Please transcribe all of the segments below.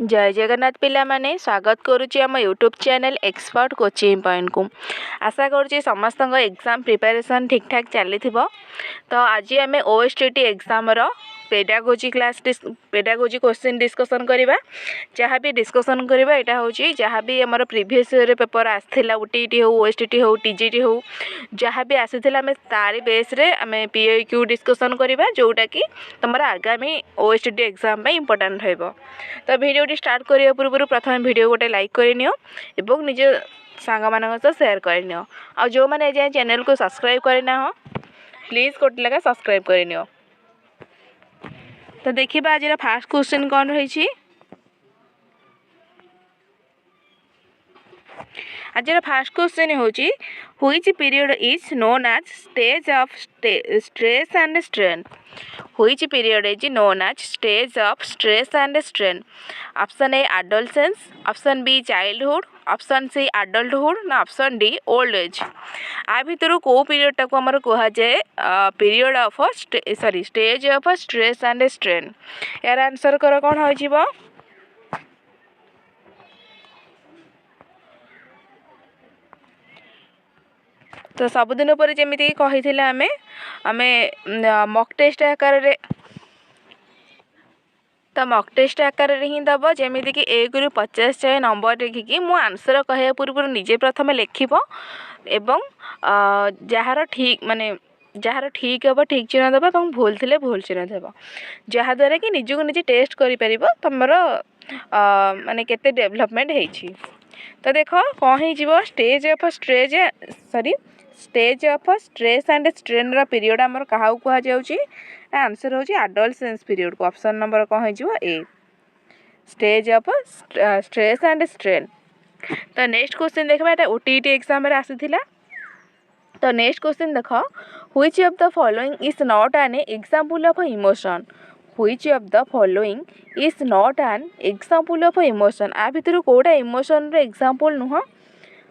जय जगन्नाथ पिला माने स्वागत करुच्ची आम YouTube channel expert coaching point को। आशा करुच्ची समस्त एग्जाम प्रिपरेशन ठीक ठाक चली तो आज आम OSTET एग्जाम रो pedagogy class pedagogy question discussion करवा। जहाँ भी डिस्कसन करवा यहाँ हूँ जहाँ भी आम प्रीवियस ईयर पेपर आसाला OTET हो OSTET हो TGT हो जहाँ भी आसाला आम तारी बेस रे आम PYQ डिस्कसन करवा जोटा कि तुम आगामी OSTET एग्जाम इम्पोर्टाट रहिबो। तो वीडियो स्टार्ट करने पूर्व प्रथम वीडियो गोटे लाइक करनियो एवं निज सांग मान सेयार करनियो आ जो मैंने जाए चैनल को सब्सक्राइब करना हो प्लीज गोटे लगा सब्सक्राइब करनियो। तो देखिए आज फास्ट क्वेश्चन कौन रही। आज फास्ट क्वेश्चन होची which period is known as stage of stress and strain. Which period is known as stage of stress and strain. Option A adolescence, option B childhood, option C adulthood ना option D old age. आ भितर को period टाको हमर कहा जाए period of sorry stage of stress and strain. यार answer कर कौन हो जिवो। तो सबुदिन पर जमीती कही आमे मॉक टेस्ट आकार रे तो मॉक टेस्ट आकार रे ही दब जमीती कि 1 ରୁ 50 जाए नंबर देखिकी मु आंसर कहया पूर्व निजे प्रथम लिखिब एवं जार ठीक माने जार ठीक हम ठीक चिन्ह देव और भूल थे भूल चिन्ह देव जहाद्वारा कि निजक निजे टेस्ट कर तुम माने केते डेवलपमेंट होइछि। तो देख कौन हो stage of stress sorry stage of stress and strain रा पीरियड आमर क्या कह जाउछि आंसर होछि एडोलसेंस पीरियड को। ऑप्शन नंबर कौन हो a stage of stress and strain. तो नेक्स्ट क्वेश्चन देखबा एटा OTET एग्जाम रे आसीथिला। तो नेक्स्ट क्वेश्चन देख which of the following is not an example of emotion. Which of the following is not an example of emotion. आ भितर कोडा इमोशन रे एग्जांपल नुह।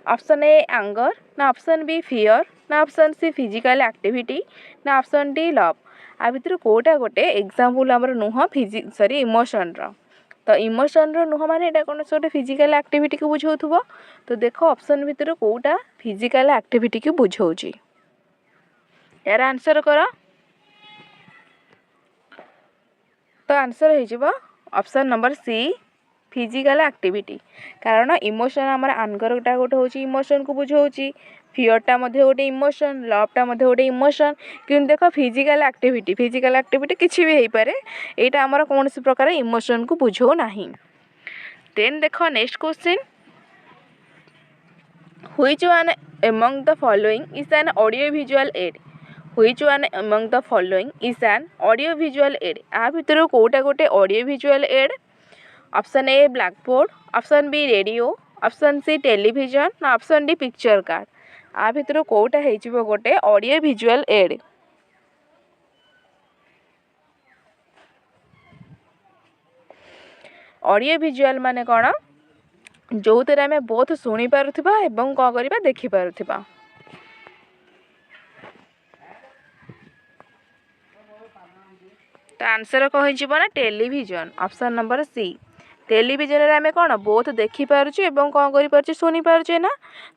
ऑप्शन ए एंगर ना ऑप्शन बी फियर ना ऑप्शन सी फिजिकल एक्टिविटी ना option D love. आ भितर कोडा गोटे एग्जांपल हमर नुह सॉरी इमोशन रो। तो इमोशन रो नुह माने एटा कोन सोटे फिजिकल एक्टिविटी को बुझौथुबो। तो देखो ऑप्शन भितर कोडा फिजिकल एक्टिविटी को बुझौची। यार आंसर करो। तो आंसर हो जिवो option number C physical activity. कारण इमोशन आमर आंगरटा गोटे हूँ इमोशन को बुझाऊँगी फियरटा गोटे इमोशन लवटा गोटे इमोशन कि देख फिजिकल एक्टिविटी किसी भी हो पारे यहाँ आमर कौन प्रकार इमोशन को बुझाऊ ना। देन देख next question which one among the following is an audio visual aid. Which one among the following is an audio visual aid. आ भितर कोटा गोटे audio visual aid. Option A black board, option B radio, option C television ना option D picture card. आ भितर कोटा हो गोटे audio visual aid. Audio visual माने कौन जो थे आम बहुत शुणी पारुथिबा एवं कौन करबा देखि पारुथिबा। तो आंसर कह ना television. Option number C television रे आमे कौन बहुत देखि पारुछु एवं कौन करि पारुछु सुनी पारुछु ना।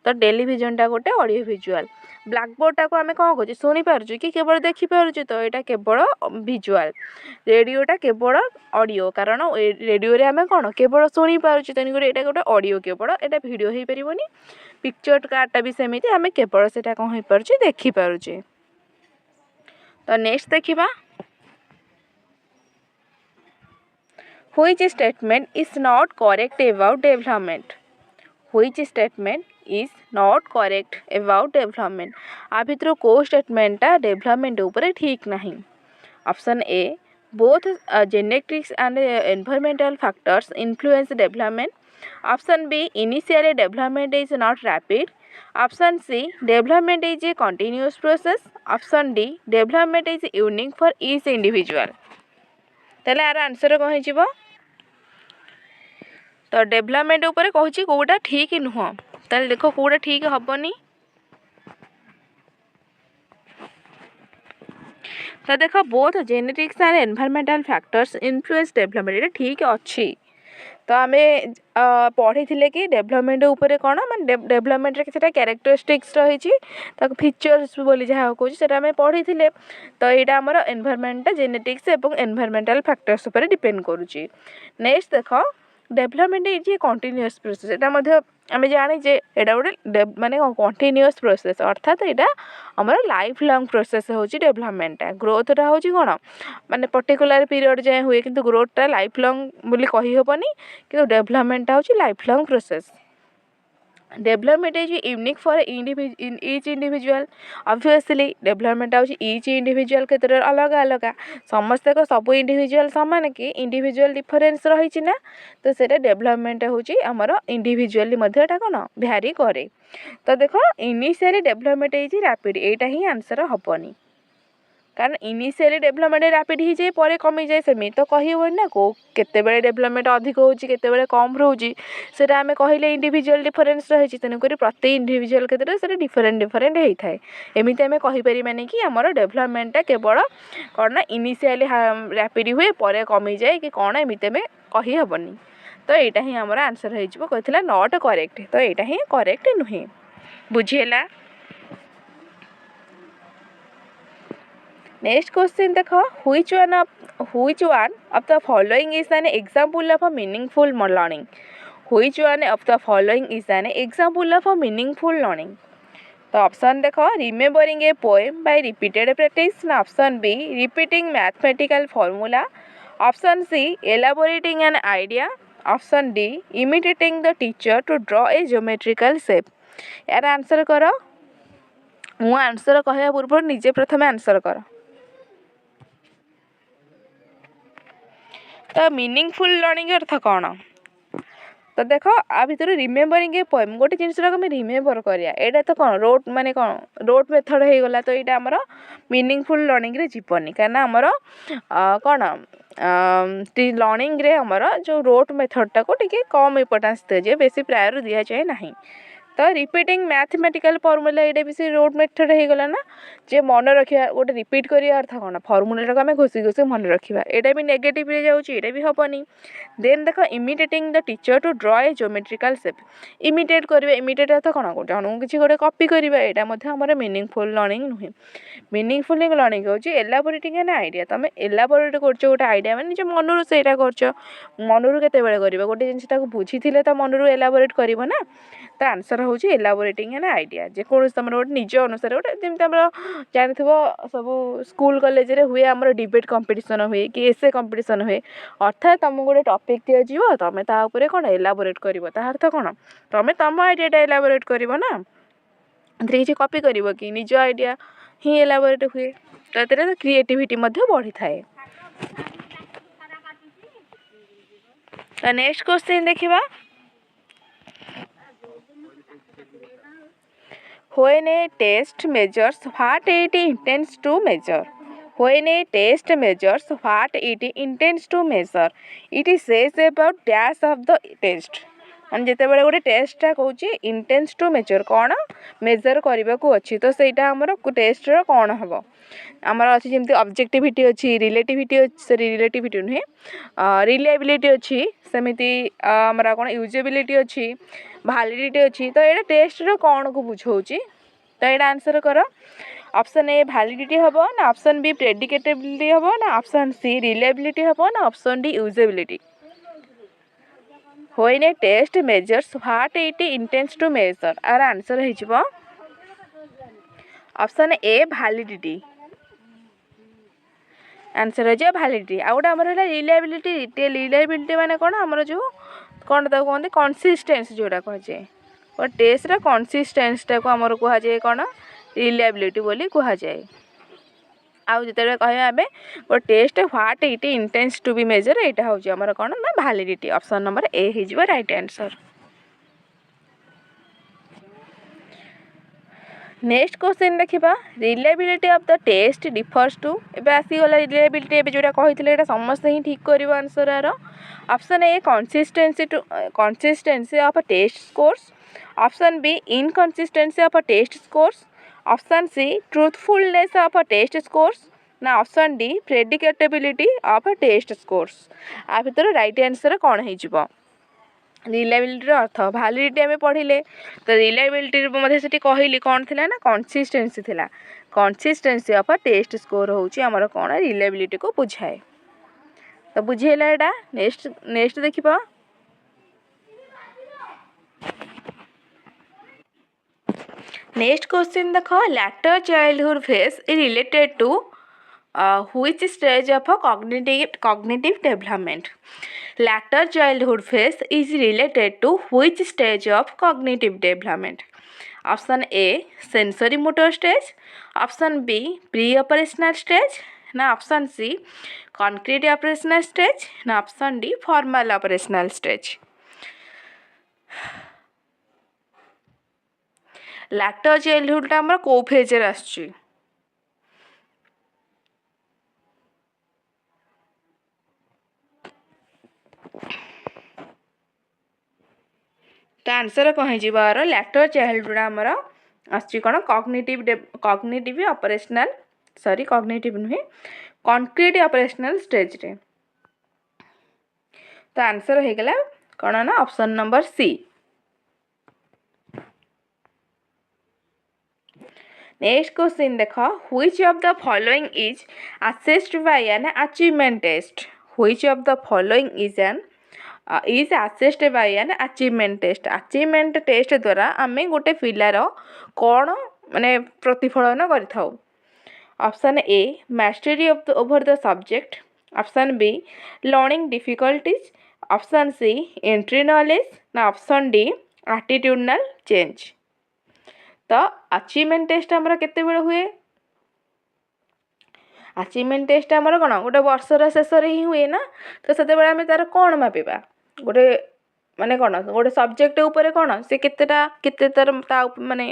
तो टेलीविजन टा गोटे ऑडियो विजुअल। ब्लैक बोर्ड टा को आमे कौन करूछु सुनी पारुछु कि केवल देखि पारुछु तो एटा केवल विजुअल। रेडियो टा केवल ऑडियो कारण रेडियो रे आमे कौन केवल सुनी पारुछु तेन एटा गोटे ऑडियो केवल एटा वीडियो हे परिबोनी। पिक्चर कार्डटा भी सेमिति आमे केवल सेटा कौन हे पारुछु देखि पारुछु। तो नेक्स्ट देखिबा Which statement is not correct about development? Which statement is not correct about development? आ भितर को स्टेटमेंटा डेवलपमेंट ऊपर ठीक नहीं। Option A both genetics and environmental factors influence development. Option B initially development is not rapid. Option C development is a continuous process. Option D development is unique for each individual. ताले यार answer कौन हो। तो development ऊपर कहूँ कौटा ठीक नुह। ताले देखो कौटा ठीक हेनी। तो देख both genetics and environmental factors influence development ये ठीक अच्छी। तो आम पढ़ी कि डेभलपमेंट उपरे कौन माने डेभलपमेंट किसी क्यारेक्टरिस्टिक्स रही फीचर्स बोली जहाँ कहे आम पढ़ी तो यहाँ आमर एनवायरमेंट जेनेटिक्स और एनवायरमेंटल फैक्टर्स उपर डिपेंड करुच्ची। नेक्स्ट देख डेभलपमेंट इज कंटिन्यूअस प्रोसेस यहाँ आम जाने यहाँ गोटे माने कंटिन्यूअस प्रोसेस अर्थात यहाँ आमर लाइफ लॉन्ग प्रोसेस हूँ डेभलपमेंटा ग्रोथटा हूँ कौन माने पर्टिकुलर पीरियड जाए हुए किंतु ग्रोथटा लाइफ लॉन्ग बोली कही हेबनी किंतु डेभलपमेंटा हूँ life long process. Development is unique for each individual obviously development हूँ ईच इंडिविजुअल क्षेत्र में अलग अलग समस्त को सब इंडिविजुअल सामान कि इंडिविजुअल डिफरेन्स रही ना तो सेटा डेभलपमेंट हूँ आमर इंडिविजुअली कौन भ्यारी करे। तो देख इनिशियली डेभलपमेंट इज रैपिड यहाँ ही आंसर हेनी कारण इनिशियली डेभलपमेंट रैपिड हो जाए पर कमी जाए सेमी तो कहीबनी ना को केतेबेले डेभलपमेंट अधिक होची केतेबेले कम रोची सेटा आमे कहले इंडिविजुअल डिफरेन्स रही तेणुक प्रत्येक इंडिविजुअल क्षेत्र में डिफरेंट डिफरेंट होता है एमती आम कहीपर कि आमर डेभलपमेंटा केवल कौन ना इनिशियली रैपिड हुए पर कमी जाए कि कौन एमती आम कहीहबनी। तो यहाँ ही आमर आंसर होता नॉट करेक्ट तो यहाँ ही करेक्ट नुहे बुझीला। नेक्स्ट क्वेश्चन देख which one of the following is an example of a meaningful learning? Which one of the following is an example of a meaningful learning? तो ऑप्शन देख remembering a poem by repeated practice ना option B repeating mathematical formula option C elaborating an idea option D imitating the teacher to draw a geometrical shape. यार answer कर मु answer कहया पूर्व निजे प्रथम answer कर। तो मीनिंगफुल लर्निंग अर्थ कौन तो देख आ भर रिमेम्बरिंग ए पोएम गोटे जिनस रिमेम्बर करिया एटा तो कौन रोट माने कौन रोट मेथड हो गला तो यहाँ आमर मीनिंगफुल लर्निंग रे जीवनी कारण आमर कौन लर्निंग रे आमर जो रोट मेथडटा को टिके कम इम्पोर्टेंस दिए बेसी प्रायर दि जाए ना। तो रिपीटिंग मैथमेटिकल फॉर्मूला ये भी से रोड मेथड हो गला ना जे मन रखा गोटे रिपीट करिया अर्थ कौन फॉर्मूला को आम घोषी घोषी मन रखा यहाँ भी नेगेटिव रे जाऊँ यहाँ भी हेनी। देन देख imitating the teacher to draw a geometrical shape imitate करेंगे इमिटेट अर्थ कौन जन किसी गोटे कॉपी करवा यहाँ आमर मीनिंगफुल लर्निंग नुहे। मीनिंगफुल लर्निंग हूँ एलाबोरेटिंग एन आइडिया तुम एलाबोरेट कर गोटे आइडिया मैंने निज मनरू से कर मनरू केत गोटे जिनटा बुझी तो मनरू एलाबोरेट कर ना तो आंसर हूँ एलाबोरेटिंग एन आइडिया जेको तुम गोटे निज अनुसार गोटे जमी आम जानी सब स्कूल कॉलेज रे हुए आम डिबेट कंपटीशन हुए कि एसे कंपटीशन हुए अर्थात तुमको गोटे टॉपिक दिज्व तुम तापर कौन एलाबोरेट कर अर्थ कौन तुम तुम आइडिया एलाबोरेट कर ना किसी कॉपी कर कि निज आइडिया ही एलाबोरेट हुए तो क्रिएटिविटी बढ़ी थाए। तो नेक्स्ट क्वेश्चन देखिबा when a test measures what it intends to measure when a test measures what it intends to measure it says about dash of the test हम जिते बड़े गोटे टेस्टा कौच इंटेंस टू मेजर कौन major करने को अच्छी तो सहीटा आमर टेस्ट कौन हम आमर अच्छी जमी ऑब्जेक्टिविटी अच्छी रिलेटिविटी नुहे रिलायबिलिटी अच्छी सेमती आमर कौन यूजेबिलिटी अच्छी वैलिडिटी अच्छी तो ये टेस्ट कौन को बुझाऊँगी तो ये आंसर कर ऑप्शन ए वैलिडिटी हम ना ऑप्शन बी प्रेडिकेटेबिलिटी हम ना ऑप्शन सी रिलायबिलिटी हम ना option D usability. when a test measures what it intends to measure आर आंसर हो ऑप्शन ए वैलिडिटी आंसर हो वैलिडिटी आ गोटे आमर रिलायबिलिटी रिलायबिलिटी माने कौन आमर जो कौन ताको कहते कंसिस्टेंसी जोड़ा कहुए और टेस्ट कंसिस्टेंसीटा को आमर कहुए कौन रिलायबिलिटी बोली कहुए। आउ जिते कह आम गोटे test what it intends to be measure यहाँ हूँ आमर कौन ना वैलिडिटी ऑप्शन नंबर ए हो राइट आंसर। नेक्स्ट क्वेश्चन देखा reliability of the test differs to एबे आसीगला रिलायबिलिटी एबे जोटा कहिथिले एटा समस्त ही ठीक करिवो आंसर आरो option A consistency of a test scores option B inconsistency of a test scores option C truthfulness of a test scores ना option D predictability of a test scores आ भीतर राइट आंसर कौन हो reliability अर्थ validity आम पढ़िले तो reliability मध्य से कहली कौन थी ना कंसिस्टेंसी थिला consistency of a test score होची हमर कौन रिलायबिलिटी को बुझाए तो बुझेला एटा नेक्स्ट नेक्स्ट देखिबा नेक्स्ट क्वेश्चन देखो later childhood phase is related to which stage of a cognitive development later childhood phase is related to which stage of cognitive development option A sensory motor stage option B pre operational stage ना option C concrete operational stage ना option D formal operational stage later childhood टा हमर को phase रे आछी तो answer कौन हो लैटर चाइल्डहुड आमर आसी कौन कॉग्निटिव ऑपरेशनल सॉरी कॉग्निटिव नुहे कॉन्क्रीट ऑपरेशनल स्टेज रे तो आंसर हो गला कौन ना option number C next question देख which of the following is assessed by an achievement test which of the following is an is assessed by an achievement test द्वारा आम गोटे पिलार कौन माने प्रतिफलन कर option A mastery of the over the subject option B learning difficulties option C entry knowledge ना option D attitudinal change तो अचीवमेंट टेस्ट आमर केते बेले हुए अचीवमेंट टेस्ट आमर कौन गोटे वर्षर शेष ही हुए ना तो से आम तार कौन मापिबा गोटे माने कौन गोटे सब्जेक्ट ऊपर कौन से केतेटा केते तार माने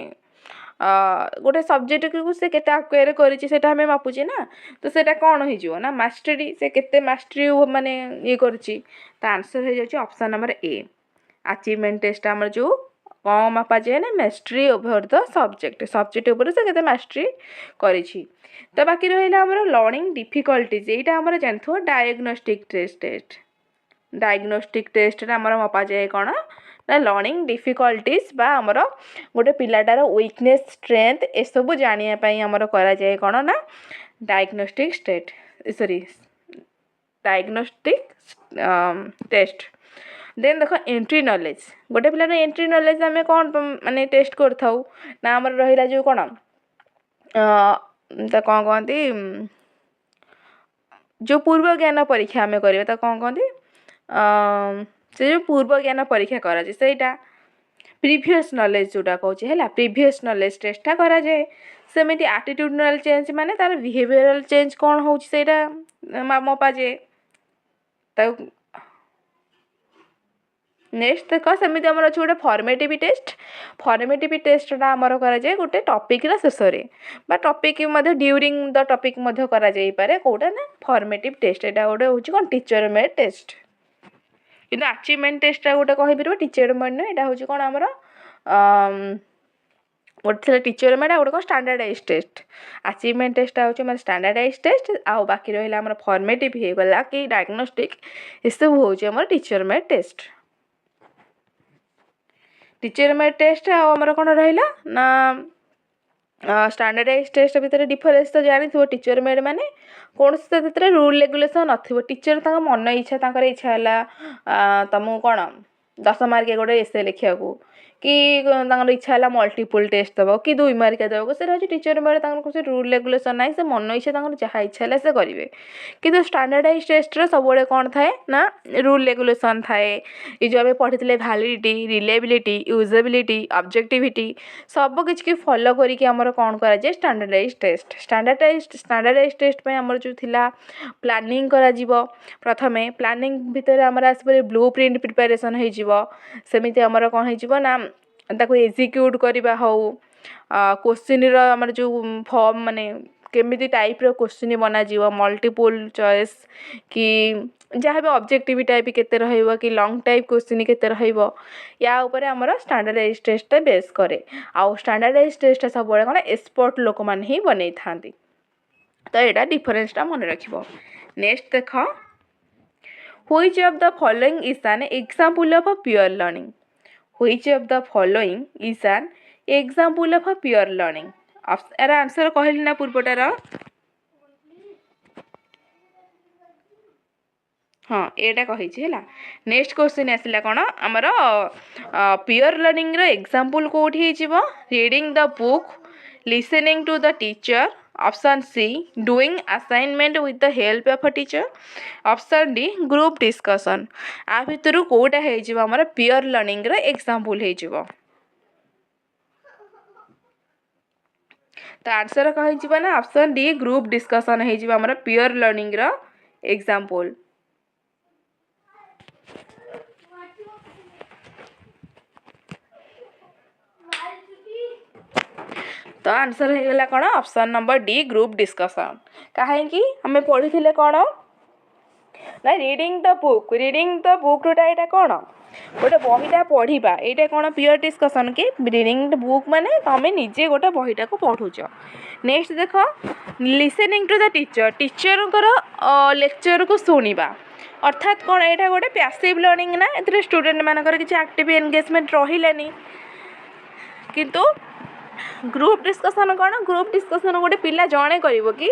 गोटे सब्जेक्ट को से केते एक्वायर करिछि सेटा हमें मापुछि ना तो सेटा कौन हो जिवो ना मास्टरी से केते मास्टरी माने ये करिछि तो आंसर हो जाछि option number A achievement test आमर जो कौन मापा जाए ना मास्टरी ओवर द सब्जेक्ट ऊपर से केते मास्टरी करिछि तो बाकी रहिला हमर लर्निंग डिफिकल्टीज एटा हमर जानथो डायग्नोस्टिक टेस्ट रे हमर मापा जाए कौन ना लर्निंग डिफिकल्टीज बा हमर गोटे पिलाटार वीकनेस स्ट्रेंथ ए सब जानिया पई हमर करा जाए कौन ना डायग्नोस्टिक टेस्ट देन देखो एंट्री नॉलेज गोटे पिलार एंट्री नॉलेज आम कौन माने टेस्ट कर थाउ ना हमर रहिला जो कौन तो कौन कहती जो पूर्व ज्ञान परीक्षा आम करिया तो कौन कहती से जो पूर्व ज्ञान परीक्षा करा जाए सेटा प्रीवियस नॉलेज जोटा कहूँ है प्रीवियस नॉलेज टेस्टा करा जाए सेमिति एटीट्यूडनल चेंज माने तार बिहेवियरल चेंज कौन होउछि सेटा मपा जाए तो नेक्स्ट देख सेमती आम अच्छे गोटे फॉर्मेटिव टेस्टा आमर कराए गोटे टॉपिक शेष में टॉपिक ड्यूरिंग द टॉपिक करा जाई पारे कोटा ना फॉर्मेटिव टेस्ट एटा गोटे हूँ कौन टीचर मेड टेस्ट किंतु अचीवमेंट टेस्टा गोटे कहीपर टीचर मेड नुह यहाँ हूँ कौन आमर गोटे टीचर मेड गोटे कौन स्टैंडर्डाइज टेस्ट अचीवमेंट टेस्टा हूँ मैं स्टैंडर्डाइज टेस्ट आउ बाकी रहा आम फॉर्मेटिव हो गला कि डायग्नोस्टिक ये सब हूँ आम teacher made test teacher made test आमर कौन रहा ना स्टैंडर्डाइज टेस्ट भितर डिफरेन्स तो जानी टीचर मेड माने कौन से रूल रेगुलेशन नथिबो टीचर ताका मन इच्छा इच्छा है तुमको कौन 10 मार्किया गोटे एसे लिखा कि इच्छा है मल्टीपल टेस्ट दब कि 2 मार्किया दब से टीचर मेड से रूल रेगुलेशन ना से मन इच्छा जहाँ इच्छा है से करेंगे कि स्टैंडर्डाइज टेस्ट सब कौन थाए ना रूल रेगुलेशन थाए ये जो आम पढ़ी वैलिडिटी रिलायबिलिटी यूजेबिलिटी ऑब्जेक्टिविटी सब किसी फॉलो करके आमर कौन कराए स्टैंडर्डाइज स्टैंडर्डाइज टेस्ट पे आमर जो थिला प्लानिंग करा जीवो प्रथमे प्लानिंग भितर आमर आसपरे ब्लू प्रिंट प्रिपरेशन हो सेमिति आमर कौन हो ना ताको एग्जीक्यूट करवा हो क्वेश्चन आमर जो फॉर्म माने केमिति टाइप रो क्वेश्चन बना जीवो मल्टीपल चॉइस कि जहाँ भी ऑब्जेक्टिव टाइप केते रहइबो कि लॉन्ग टाइप क्वेश्चन केते रहइबो या ऊपर हमर स्टैंडर्डाइज टेस्ट बेस करे आ स्टैंडर्डाइज टेस्ट सब बळे कोन एक्सपर्ट लोक मान ही बनै थांती तो एटा डिफरेंस टा मन रखिबो नेक्स्ट देखो Which of the following is an example of a pure learning? Which of the following is an example of a pure learning? यार आंसर कहली ना पूर्वटार हाँ एटा कही नेक्स्ट क्वेश्चन आसला कौन आमर प्योर लर्निंग रो एग्जांपल कोठी हिजिबो reading the book listening to the teacher option C doing assignment with the help of a teacher option D group discussion आ भितर कोटा हिजिबो आमर प्योर लर्निंग रो एग्जांपल हिजिबो तो आंसर कही ना ऑप्शन डी ग्रुप डिस्कशन हिजिबो आमर प्योर लर्निंग रो एग्जांपल तो आंसर होगा कौन option number D group discussion कहीं आम पढ़ी कौन ना रीडिंग द बुक टूटा यहाँ कौन गोटे बहीटा पढ़ा यहाँ कौन प्योर डिस्कशन कि रीडिंग द बुक माने तुम निजे गोटे बहीटा को पढ़ुच नेक्स्ट देख listening to the teacher lecture को शुणा अर्थात कौन यहाँ गोटे पैसिव लर्निंग ना ए स्टूडेंट मानकर किसी एक्टिव एंगेजमेंट रहिलानी किंतु ग्रुप डिस्कशन कौन ग्रुप डिस्कशन गोटे पिला जड़े कर कि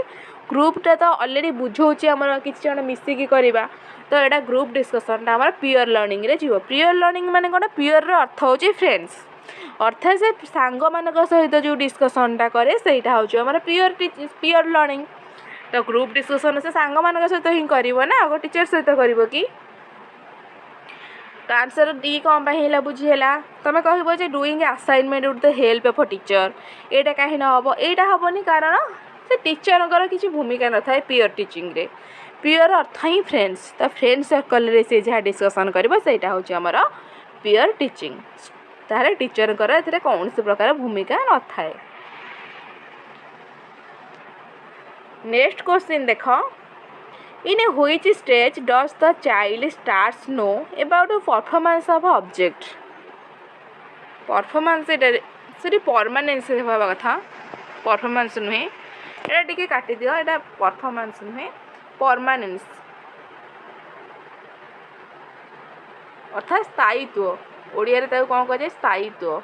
ग्रुपटा तो अलरेडी बुझाऊँ आम किसी जन मिसिकी करवा तो यहाँ ग्रुप डिस्कशन आम प्योर लर्निंग रे जीव प्योर लर्निंग माने कौन प्योर अर्थ हूँ फ्रेंड्स अर्थात से सांग मान सहित जो डिस्कसनटा कै से हूँ प्योर लर्निंग तो ग्रुप डिस्कसन से सांग मान सहित ही कर टीचर सहित कर कि तो आंसर डी कौन है बुझीला तुम कह doing assignment with the help of a teacher यहाँ कहीं ना हम यहाँ हेनी कारण से टीचर किसी भूमिका न था प्योर टीचिंग रे प्योर अर्थ ही फ्रेंड्स तो फ्रेंड्स सर्कल से जहाँ डिस्कसन कर हूँ आमर प्योर टीचिंग तार टीचर कौन से प्रकार भूमिका न थाए नेक्स्ट क्वेश्चन देख In which stage does the child starts know about the performance of an object? Performance से परमानेंस होगा कथा परफॉर्मेंस नुहे एटा टिके काटी दियो एटा परफॉर्मेंस नुहे परमानेंस अर्थात स्थायित्व ओडिया रे कौन कहे स्थायित्व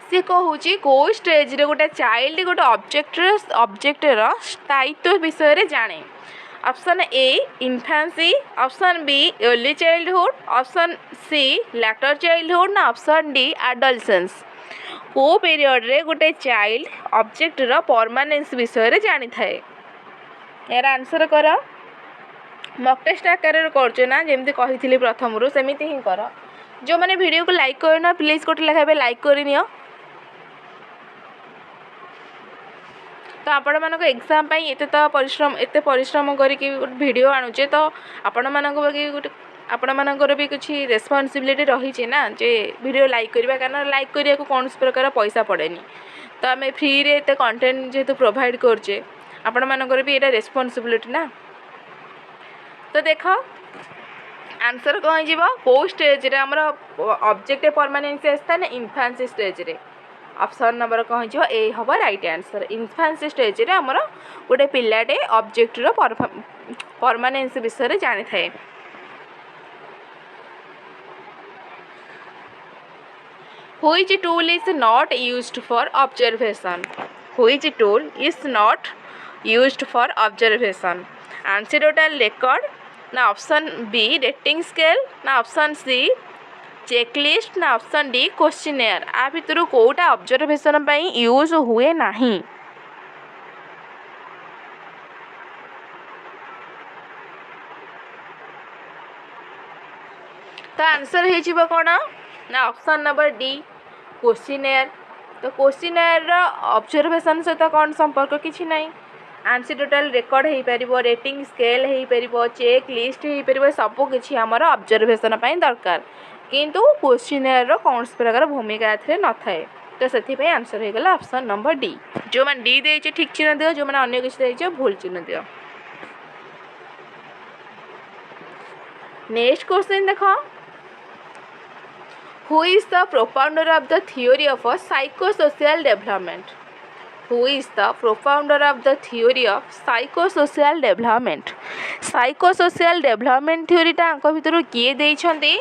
सी कहूँ कौ स्टेज रे गोटे चाइल्ड गोटे ऑब्जेक्टर स्थायित्व विषय जाने option A infancy option B early childhood option C later childhood ना ऑप्शन डी एडोलसेंस को पीरियड रे गोटे चाइल्ड ऑब्जेक्टर परमानेंस विषय जानी थाए यार आंसर कर मॉक टेस्ट आकार करना जमी कही प्रथम रू सेमती ही कर जो मैंने वीडियो को लाइक करना प्लीज गोटे लेखाएं लाइक करनी तो आपण मानक एग्जाम पाई एते परिश्रम करके वीडियो आणुचे तो आपण मानक गोटे आपण मानकर भी कुछ रेस्पॉन्सिबिलिटी रही ना जे वीडियो लाइक करवा कारण लाइक करिया को कौन प्रकार पैसा पड़ेनी तो आम फ्री रे एते कंटेंट जेहेतु प्रोवाइड करचे आपण मानकर भी एटा रेस्पॉन्सिबिलिटी ना तो देख आंसर कौन जीव कौ स्टेज रे हमर ऑब्जेक्ट परमानेंस आसता ना इन्फेंसी स्टेज रे ऑप्शन नंबर कौन जीव ए हम राइट आंसर इन्फेंसी स्टेज रे हमर गोटे पिलाटे ऑब्जेक्ट रो परमानेंस विषय जानी थाए Which tool is not used for observation? Which tool is not used for observation? Anecdotal record ना ऑप्शन बी रेटिंग स्केल ना ऑप्शन सी चेकलिस्ट ना ऑप्शन डी क्वेश्चनेयर आ भितर कोटा ऑब्जर्वेशन पई यूज हुए नहीं तो आंसर हो कौन ना ऑप्शन नंबर डी क्वेश्चनेयर तो क्वेश्चनेयर ऑब्जर्वेशन सहित कौन संपर्क किसी नहीं एंसीडोटल रेकर्ड हो पार रेटिंग स्केल हो पार चेक लिस्ट हो पार सबकि आमर ऑब्जर्वेशन दरकार किंतु क्वेश्चनेयर कौन प्रकार भूमिका ए न थाए तो से आंसर हो गला ऑप्शन नंबर डी जो मैंने डी दे ठीक चिन्ह दियो जो मैंने अन्य किसी दे भूल चिन्ह दियो नेक्स्ट क्वेश्चन देख Who is the propounder of the theory of a psychosocial development? Who is the propounder of the theory of psychosocial development? Psychosocial development थ्योरीटा भितर किए देइछन्ति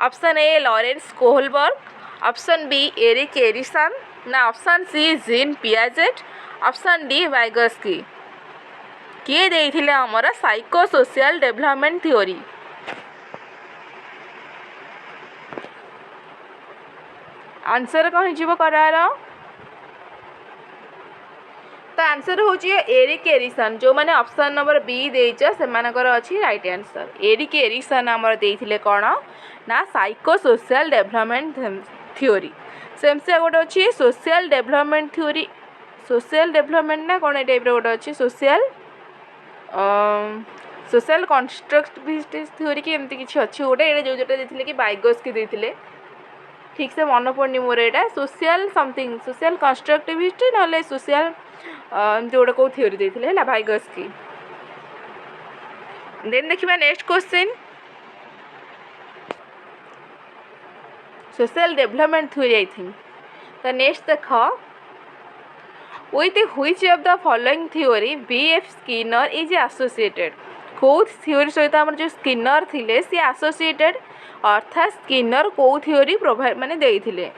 option A Lawrence Kohlberg, option B Erik Erikson ना option C Jean Piaget, option D Vygotsky. किए देइथिले हमर psychosocial development theory. Answer कौन जीव करार तो आंसर हूँ एरिक एरिसन जो मैंने ऑप्शन नंबर बी देच से अच्छी राइट आंसर। एरिक एरिसन आमर देइथिले कौन ना साइकोसोशियल डेवलपमेंट थ्योरी। सेमसे गोटे अच्छी social development theory, social development ना कौन टाइप गोटे अच्छी सोशल सोशल कन्स्ट्रक्टिविस्ट थ्योरी की एमती किसी अच्छी गोटे ये जोटा देते कि वाइगस्की देते ठीक से मन पड़नी मोर यहाँ सोशल समथिंग सोशल कन्स्ट्रक्टिविस्ट ना सोशल एमती गोटे कौ थ्योरी देते है वाइगस्की। देन देखिए next question social development theory I think. तो नेक्स्ट देख with which of the following theory B.F. Skinner is associated। कौ थ्योरी सहित आम जो स्किनर थिले सी एसोसिएटेड अर्थात स्किनर कौ थ्योरी प्रोवाइड माने देइथिले।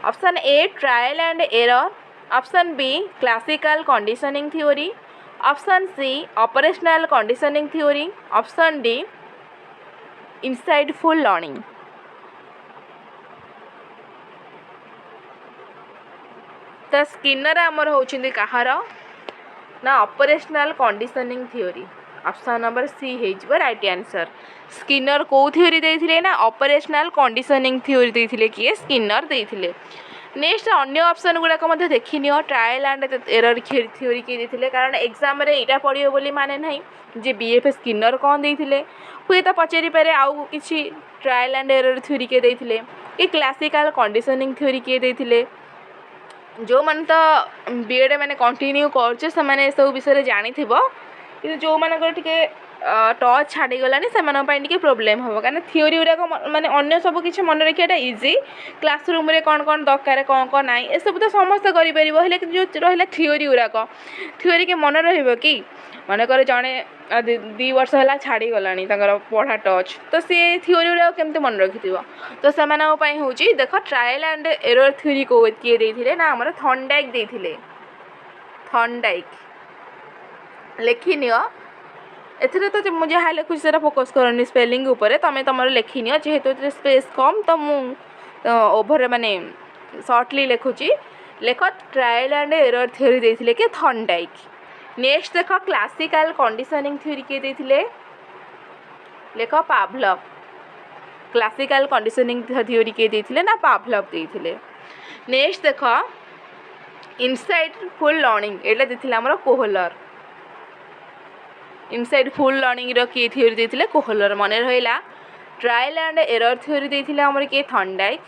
Option A trial and error, option B classical conditioning theory, option C operational conditioning theory, option D insightful learning. तो स्किनर आमर होउछिंदी कहार ना operational conditioning theory. Option number C है राइट आंसर। स्किनर कौ theory देइथिले ना ऑपरेशनल कंडीशनिंग थ्योरी देइथिले किए स्किनर देइथिले। नेक्स्ट अन्य ऑप्शन गुड़ाक मध्य देखिनियो ट्रायल एंड एरर थ्योरी किए देइथिले कारण एग्जाम रे एटा पढ़ियो बोली माने नहीं जे बीएफ स्किनर कौन देइथिले हुए तो पचारि पारे आउ किछि ट्रायल एंड एरर थ्योरी के देइथिले कि क्लासिकल कंडीशनिंग थ्योरी किए देइथिले। जो मैंने तो बीएड मैंने कंटिन्यू करछे से माने सब विषय जानी थिबो कि जो मानकर टिके टच छाड़ी गलानी से मानन पई टिके प्रॉब्लम हो कारण थ्योरी गुरा माने अन्य सब किछि मन रखियाटा इजी क्लासरूम रे कोन कोन दरकार कोन कोन नाही ए सब तो समस्त करि परिबो हेले जो रहिला थ्योरी गुरा थ्योरी के मन रहइबो कि मानकर जणे 2 वर्ष होला छाड़ी गलानी तांगर पढ़ा टच तो सी थ्योरी गुरा केमते मन रखिथिबो। तो सेमानन पई होची देखो ट्रायल एंड एरर थ्योरी को किए देथिले ना हमर थॉर्नडाइक देथिले। थॉर्नडाइक लेखिनियो एथरे तो मुझे हाई लिखुची से फोकस करनी स्पेलिंग उपरे तमें तुम लेखिनियो जेहेतु स्पेस कम तो मु ओभर माने शॉर्टली लिखुची लेख ट्रायल एंड एरर थ्योरी देथिले कि थॉर्नडाइक। नेक्स्ट देख क्लासिकल कंडीशनिंग थ्योरी किए देथिले लेख पावलव। क्लासिकल कंडीशनिंग थ्योरी किए देथिले ना पावलव देथिले। नेक्स्ट देख इनसाइटफुल लर्निंग एटा देथिले हमर कोहलर। इनसाइटफुल लर्निंग रो किए थ्योरी देथिले कोहलर मन रहिला। ट्रायल एंड एरर थ्योरी देथिले हमर किए थॉर्नडाइक,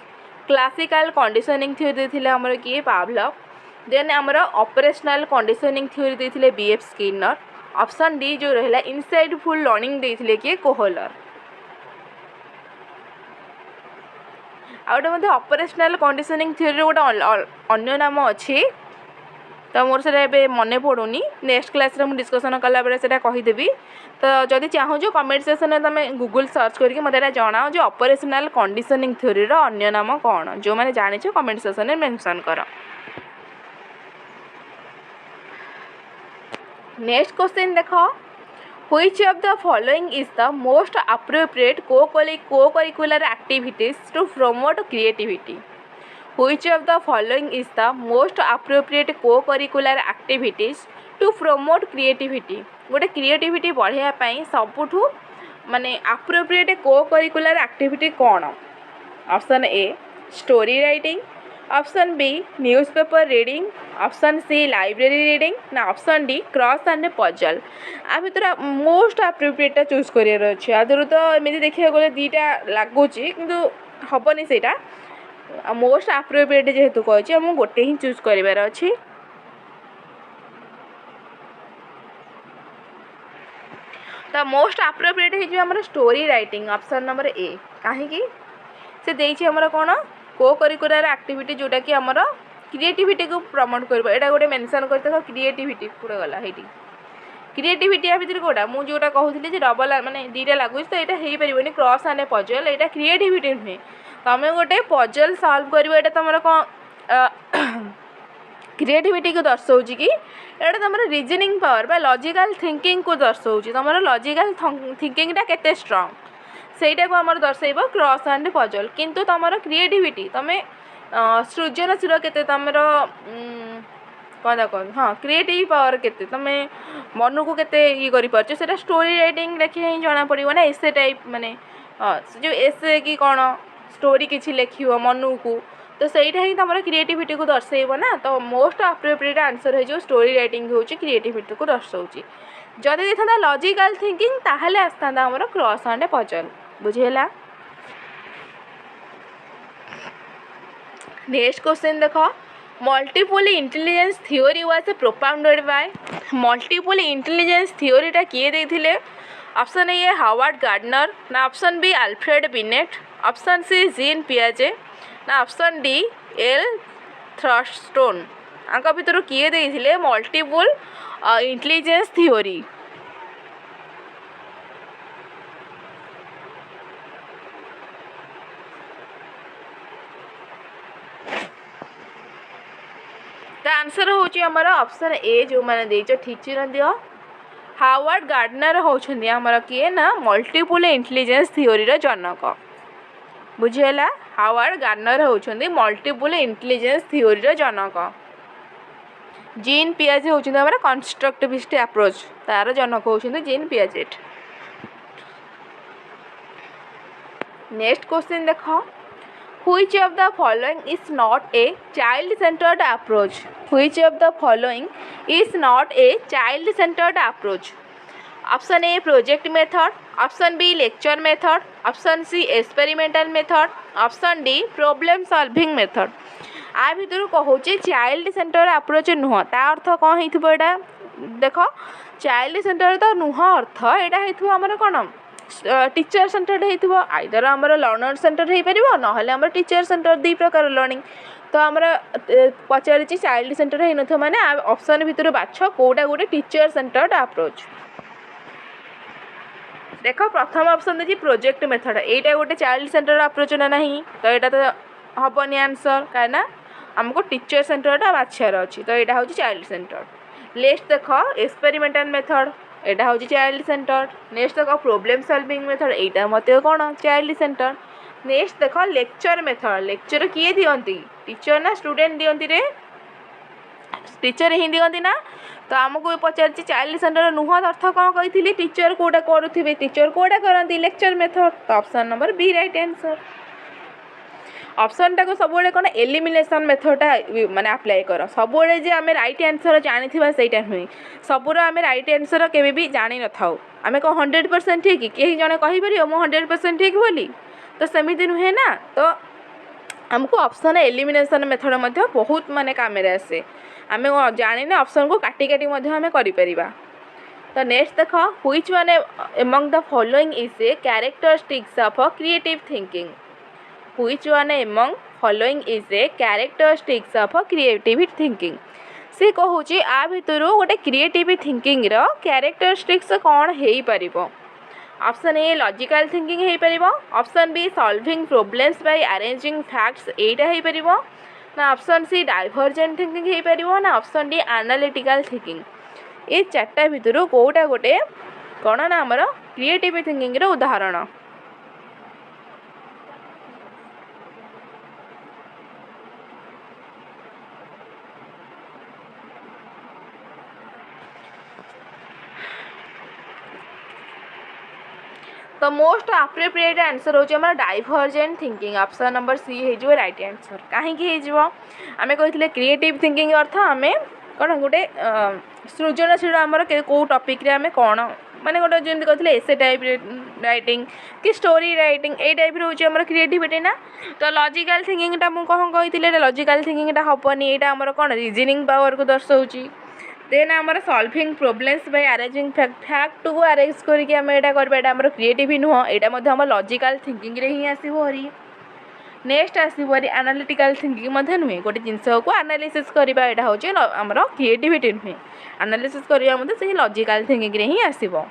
क्लासिकल कंडीशनिंग थ्योरी देथिले हमर किए पावलव, देन हमर ऑपरेशनल कंडीशनिंग थ्योरी देथिले बीएफ स्किनर, ऑप्शन डी जो रहिला इनसाइटफुल लर्निंग देथिले किए कोहलर। आउट मते ऑपरेशनल कंडीशनिंग थ्योरी गोटे अन्य नाम अछि तो मोर से मन पड़ूनी नेक्स्ट क्लास रे मु डिस्कशन कला बेले सेटा कहीदेवी। तो जदि चाहो जो कमेंट सेक्शन में तुम गूगल सर्च करके मत जनाओ जो ऑपरेशनल कंडीशनिंग थ्योरी रो अन्य नाम कौन जो मैंने जानी कमेंट सेक्शन में मेंशन कर। नेक्स्ट क्वेश्चन देखो which of the following is the most appropriate co-curricular activities to promote creativity। Which of the following is the most appropriate co-curricular activities to promote creativity। गोटे creativity बढ़ाया पाई सबुठू माने appropriate co-curricular activity कौन। Option A story writing, option B newspaper reading, option C library reading ना option D cross and puzzle. आ भितर most appropriate choose career अछि। आदर तो एमि देखिया गले दीटा लागुची किंतु हबनी सेटा मोस्ट एप्रोप्रिएट जेहेतु कहछि हम गोटे ही चूज करिवार अछि। तो मोस्ट एप्रोप्रिएट है जो हमर स्टोरी राइटिंग ऑप्शन नंबर ए काहे कि से देछि हमर कोन को करिकुलर एक्टिविटी जोटा कि हमर क्रिएटिविटी को प्रमोट करबो एटा गोटे मेंशन करते क्रिएटिविटी पूरा गला हेटी क्रिएटिविटी या भितर कोटा मु जोटा कहूली जे डबल माने दीटा लागुच तो यहाँ हो पारे क्रॉस एंड पजल यहाँ क्रिएटिविटी नुहे तुम गोटे पजल सॉल्व कर तुम कौन क्रिएटिविटी को दर्शाऊँ कि एटा तुम रीजनिंग पावर बा लॉजिकल थिंकिंग को दर्शाऊँ तुम लॉजिकल थिंकिंग टा केते स्ट्रांग सेटा को आमर दर्शेब क्रॉस एंड पजल किंतु तुम क्रिएटिविटी तुम सृजनशील केते तुम कौन कौन हाँ क्रिएटिव पावर केते तुम मन को केते ये करि परछ सेटा स्टोरी राइटिंग लिखे ही जना पड़िबो ना एसे टाइप माने जो एसे कि कौन स्टोरी किछि लिखिबो मन को तो सहीटा ही तुम क्रिएटिविटी को दर्शेब ना तो मोस्ट अप्रोप्रिएट आंसर है जो स्टोरी राइटिंग होची क्रिएटिविटी को दर्शाऊँ जदि देखा लॉजिकल थिंकिंग ताहले आस्ता आमर क्रॉस एंड पजल बुझेला। नेक्स्ट क्वेश्चन देख multiple intelligence theory was propounded by multiple intelligence थ्योरीटा किए देथिले ऑप्शन ए हावर्ड गार्डनर ना option B Alfred Binet option C Jean पियाजे ना ऑप्शन डी एल थ्रस्टोन आंक भितर किए देथिले मल्टीपल इंटेलिजेंस थ्योरी आंसर होची हमारा ऑप्शन ए जो मैंने देचो ठीक चिन्ह दियो हावर्ड गार्डनर होछंदी हमारा किए ना मल्टीपल इंटेलिजेंस थ्योरी रो जनक बुझेला हावर्ड गार्डनर होछंदी मल्टीपल इंटेलिजेंस थ्योरी रो जनक जीन पियाजे होछंदी हमारा कंस्ट्रक्टिविस्ट अप्रोच तार जनक होछंदी जीन पियाजेट। नेक्स्ट क्वेश्चन देखो Which of the following is not a child-centered approach? Which of the following is not a child-centered approach? Option A project method, option B lecture method, option C experimental method, option D problem solving method. आ भितर कहूचे child centre approach नुह ता अर्थ कौन होइथबो एटा देख child centre तो नुह अर्थ एटा होइथबो हमर कोन teacher centred होइथबो either हमर learner centre हो पारिबो नहले हमर टीचर सेंटर दी प्रकार लर्निंग तो हमर पचारिछि चाइल्ड सेंटर है नथो माने ऑप्शन भितर बाछ कोडा गोटे टीचर सेंटर्ड अप्रोच देखो प्रथम ऑप्शन देछि प्रोजेक्ट मेथड एटा गोटे चाइल्ड सेंटर अप्रोच ना नहीं तो एटा तो हबनी आंसर काना हमको टीचर सेंटरटा बाछार अछि तो एटा होछि चाइल्ड सेंटर। नेक्स्ट देखो एक्सपेरिमेंटल मेथड एटा होछि चाइल्ड सेंटर। नेक्स्ट देखो प्रॉब्लम सॉल्विंग मेथड एटा मते कोन चाइल्ड सेंटर। नेक्स्ट देखो लेक्चर मेथड लेक्चर किए दियंती टीचर ना स्टूडेंट दियंती रे टीचर ही दियंती ना तो हमको पचारछि चाइल्ड सेंटर नुह अर्थ कौन कही टीचर कोटा करुथिबे टीचर कोटा करंती लेक्चर मेथड तो option number B right answer. Option टाको सब कौन एलिमिनेशन मेथडटा माने अप्लाई कर सब जे आम राइट आंसर जानी सेटा नुहे सबूर आम राइट आंसर केवे भी जानी न था आम कौन 100% ठीक कहीं जड़े कहीपर मु 100% ठीक बोली तो सेमती नुहे ना तो आमको ऑप्शन एलिमिनेशन मेथड मध्य बहुत माने काम आसे आम जानी ऑप्शन को काटी काटी आम कर तो नेक्स्ट देख which one among the following is A characteristics of creative thinking which one among following is A characteristics of creative thinking से कहूँ आ भितर गोटे क्रिएटिव थिंकिंग रो कैरेक्टरिस्टिक्स कौन हो पार ऑप्शन ए लॉजिकल थिंकिंग हो पार option B solving problems by arranging facts एटा हो पार ना ऑप्शन सी डाइवर्जेंट थिंकिंग हो पार ना ऑप्शन डी एनालिटिकल थिंकिंग ये चार्टा भितर कोटा गोटे कौन ना आमर क्रिएटिव थिंकिंग रो उदाहरण। तो मोस्ट अप्रोप्रिएट आंसर होची हमर divergent thinking option number C हे जो राइट आंसर काहे कि हे जो आमे कहितले क्रिएटिव थिंकिंग अर्थ आमे कोन गोटे सृजनशील हमर को टॉपिक रे आमे कोन माने गोटे जेंति कहतले एसे टाइप राइटिंग कि स्टोरी राइटिंग ए टाइप रे होची हमर क्रिएटिविटी ना तो लॉजिकल थिंकिंग टा मु कहन कहितले लॉजिकल थिंकिंग टा हबनी एटा हमर कोन रीजनिंग पावर को दर्शाउची देन आमर solving problems by arranging fact को अरेंज करके आम एटा करबा एटा हमर क्रिएटिव नुह एटा मध्ये हमर लॉजिकल थिंकिंग रे ही आसीबो हरी। नेक्स्ट आसपरी एनालिटिकल थिंकिंग मध्य नुहे गोटे जिनस को एनालिसिस करवा यहाँ हूँ आमर क्रिएटिविटी नुहे एनालिसिस करवा मध्य से लॉजिकल थिंकिंग रे ही आसीबो।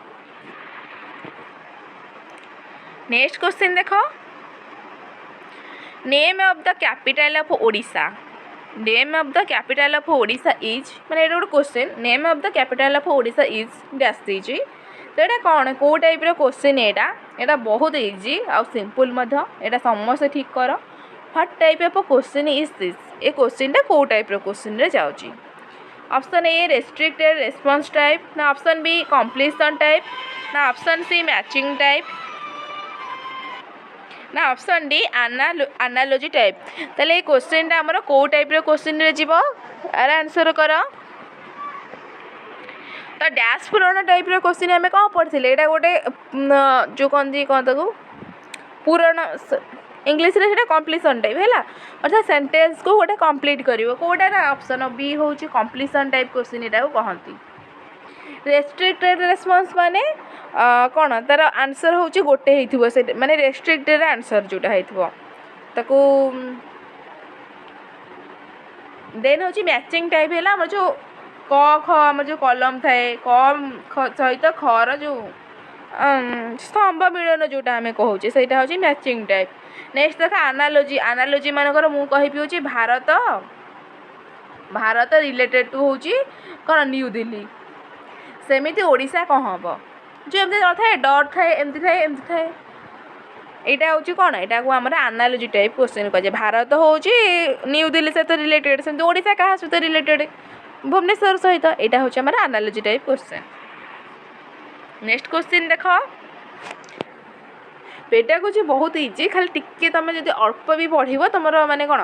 नेक्स्ट क्वेश्चन देख name of the capital of Odisha name of the capital of Odisha is माने गोटे question name of the capital of Odisha is dash दीजिए तो यहाँ कौन कौ टाइप क्वेश्चन यहाँ बहुत इजी आउ सिंपल यहाँ समस्त ठीक कर what type of question is this a question कौ टाइप क्वेश्चन रे जाउची। Option A restricted response type ना ऑप्शन बी कंप्लीशन टाइप ना ऑप्शन सी मैचिंग टाइप ना ऑप्शन डी एनालॉजी टाइप ताले क्वेश्चन आमर कौ टाइप क्वेश्चन रे जीवो आर आंसर कर तो डैश पूरण टाइप क्वेश्चन आम कौन पढ़ी यहाँ गोटे जो कहती कौन तक पूरण इंग्लीश रे कंप्लीशन टाइप है अर्थात सेंटेंस को गोटे कंप्लीट कर कौटा ऑप्शन बी हूँ कंप्लीशन टाइप क्वेश्चन यहाँ कहती। रेस्ट्रिक्टेड रेस्पॉन्स माने कौन तार आंसर हूँ गोटे हो माने रेस्ट्रिक्टेड आंसर जोटा होताको देन हूँ मैचिंग टाइप है आम जो क ख आम जो कलम थाए क सहित खर जो स्तंभ मिलन जोटा आम कहूचे से हूँ मैचिंग टाइप। नेक्स्ट देख एनालॉजी एनालॉजी मानकर मु कहबी हूँ भारत भारत रिलेटेड टू हूँ कौन न्यू दिल्ली सेमिति ओडिशा कौन हम जो एमती थाए डर थाए एमती थाए एमती थाए यहाँ हूँ कौन यहाँ को आम एनालॉजी टाइप क्वेश्चन कहे भारत हूँ न्यू दिल्ली सहित रिलेटेड सेमती ओडिशा क्या सहित रिलेटेड भुवनेश्वर सहित यहाँ हूँ आम analogy type question. Next question देख पेडागोजी बहुत इजी खाली टिके तुम जब अल्प भी पढ़ तुम माने कौन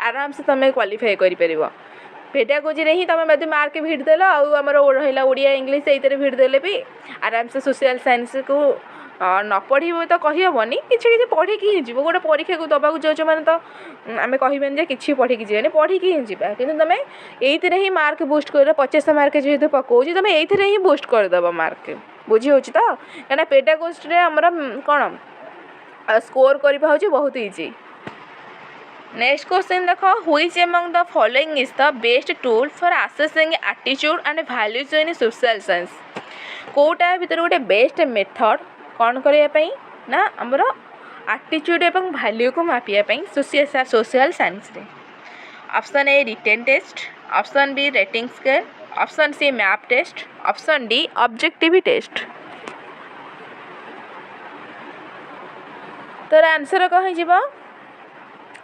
आराम से तुम क्वालिफाई कर पेडागोजी रे ही तुम यदि मार्क भिड़ देल आमर रहा ओडिया इंग्लीश से भिड़ देले भी आराम से सोशल साइंस को न पढ़ तो कहीहबनी कि पढ़ी जी गोटे परीक्षा को दबाक जाऊँ मैंने तो आम कहबेनि कि पढ़ी जाए पढ़ी जा कि तुम ये ही मार्क बुस्ट कर 50 मार्क जेहतु पकाऊँ तुम ये ही बुस्ट करदेव मार्क बुझी हो तो कहीं पेडागोजी आमर कौन स्कोर करवा बहुत इजी। नेक्स्ट क्वेश्चन देख which among the following is the best tool for assessing attitude and values in social science कोटा भीतर गोटे बेस्ट मेथड कौन करने ना आमर एटीट्यूड एवं वैल्यू को मापियापी सोशल साइंस रे। Option A written test option B rating scale option C map test option D objective test तो आंसर कौन हो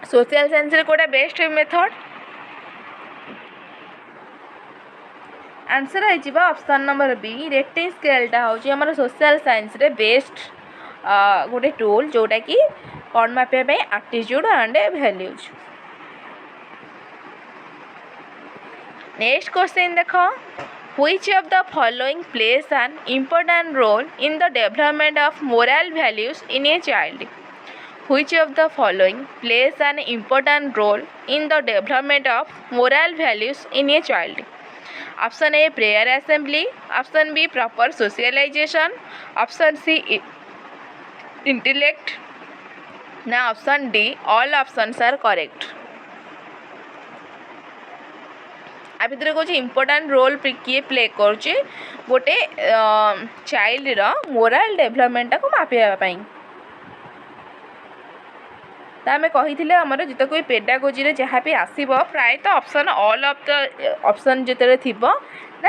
सोशल साइंस रे कोटा बेस्ट मेथड आंसर है ऑप्शन नंबर बी रेटिंग स्केलटा हूँ आम सोशल साइंस रे बेस्ट गोटे टूल जोटा कि कौन मापिया attitude and values. Next question देख which of the following plays an important role in the development of moral values in a child which of the following plays an important role in the development of moral values in a child? Option A prayer assembly, option B proper socialization, option C intellect, now option D all options are correct. आ भितर कौन important role किए play करे गोटे child morale development को मापियापाई आम कही आमर जिते कोई पेडागोजी जहाँ भी आसब प्रायतः option all of the option जिते थी ना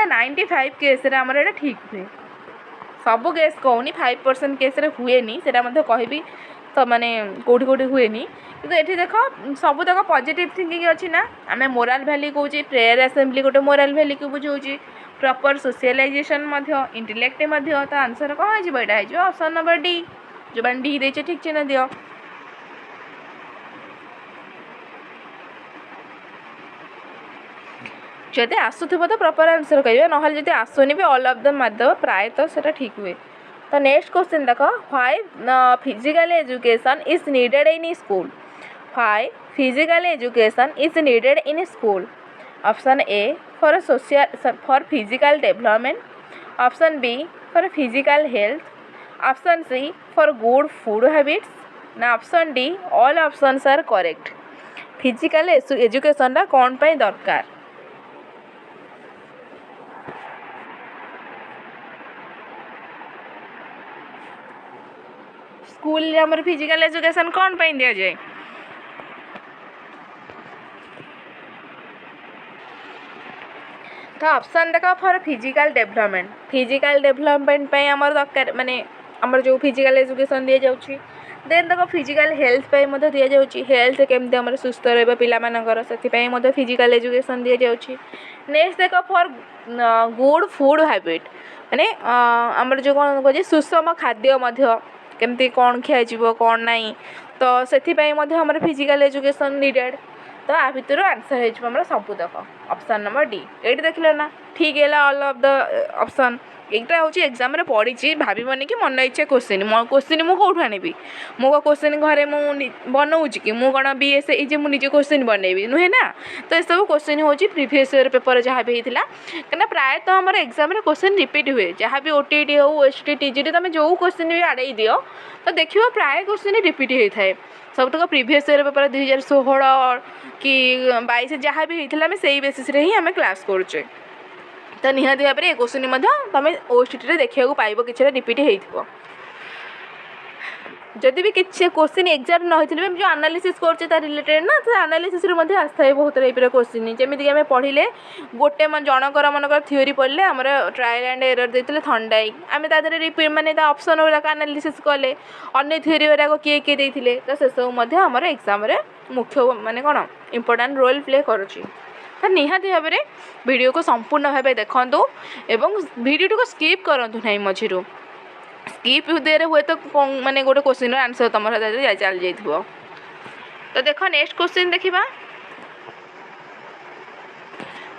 95 केस आमर यहाँ ठीक हुए सब केस कहूनी 5% केस हुए से कहबी तो माने कौटी कौटी हुए कि ये देख सब तक पॉजिटिव थिंकिंग अच्छी ना आम मोराल वैल्यू कौचे प्रेयर असेंबली गोटे मोराल वैल्यू को बुझाऊँ प्रॉपर सोशलाइजेशन इंटेलेक्ट तो आंसर कौन हो यहाँ ऑप्शन नंबर डी जो मैंने डी देचे ठीक चिन्ह दियो। जदि आसुव तो प्रॉपर आंसर करेंगे ना जब आसुनी भी ऑल ऑफ द मारदेव प्रायतः से ठीक हुए। तो नेक्स्ट क्वेश्चन देख why physical education is needed in school why physical education is needed in school option A for physical development option B for physical health option C for good food habits ना option D all options are correct. Physical education रा कौन पाई दरकार? School रे हमर physical education कौन पाई दिया जाए? तो ऑप्शन देखो फॉर फिजिकल डेवलपमेंट पे हमर दरकार माने हमर जो फिजिकल एजुकेशन दिया जाउची। देन देखो फिजिकल हेल्थ पे मधे दिया जाउची, हेल्थ केमते हमर सुस्थ रहबा पिला मानकर सेति पे मधे फिजिकल एजुकेशन दिया जाउची। नेक्स्ट देखो फॉर गुड फूड हैबिट माने हमर जो कोन कहजे सुषम खाद्य मधे केमते कोन खिया जीवो कोन नाही, तो सेति पे मधे हमर फिजिकल एजुकेशन नीडेड। तो आ भितर आंसर है हमरा सब तक ऑप्शन नंबर डी। एटी देखले ना ठीक है ऑल ऑफ द ऑप्शन। एटा होची एग्जाम रे पड़ी छी भाबीबनी कि मन इच्छा क्वेश्चन मु कोठु आनिबी मो क्वेश्चन घरे मु बनाउची कि मु कोन बीएस ए जे मु निजे क्वेश्चन बनेबी नुहे ना। तो ए सब क्वेश्चन होची प्रीवियस ईयर पेपर जहाँ भी हेतिला कना प्राय तो हमर एग्जाम रे क्वेश्चन रिपीट हुए जहाँ भी ओटीटी हो ओएसटी टीजीटी तमे जो क्वेश्चन भी आड़े दियो तो देखियो प्राय क्वेश्चन रिपीट होई थाए सब तक प्रीवियस ईयर पेपर 2016 कि 22 जहाँ भी होता है से बेसीस रे ही आम क्लास करुचे। तो निहाती भाव में क्वेश्चन तुम ओएसटीटी देखा पाइब कि रिपीट हो जदि भी किसी क्वेश्चन एग्जाम न होती जो एनालिसिस करते रिलेटेड ना तो एनालिसिस आसता है बहुत टाइप क्वेश्चन जमीक आम पढ़ले गोटे जनकर मनकर थ्योरी पढ़ले आम ट्रायल एंड एरर देते थंडाई आम तादे रिपीट माने ऑप्शन गुराक एनालिसिस कले अन्य थ्योरी गुराक किए किए देते तो से सब आम एग्जाम मुख्य माने कौन इम्पोर्टाट रोल प्ले करुच्ची। तो निहाती भाव में वीडियो को संपूर्ण भाव देखु एवं वीडियो को स्किप करूँ ना मझिरू स्किप देर हुए तो माने गोटे क्वेश्चन आंसर तुम चल जाइए। तो देख नेक्स्ट क्वेश्चन देखा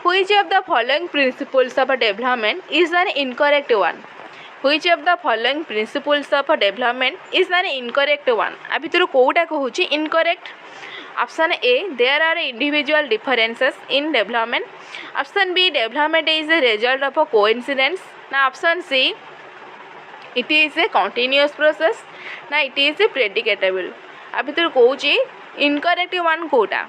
which of the following principles of development is an incorrect one. Which of the following principles of development is an incorrect one. आ भितर कोटा कहूँ incorrect. Option A there are individual differences in development. Option B development is a result of a coincidence. ना option C it is a continuous process. ना it is a predictable. आ भितर कहूँ incorrect one Kota.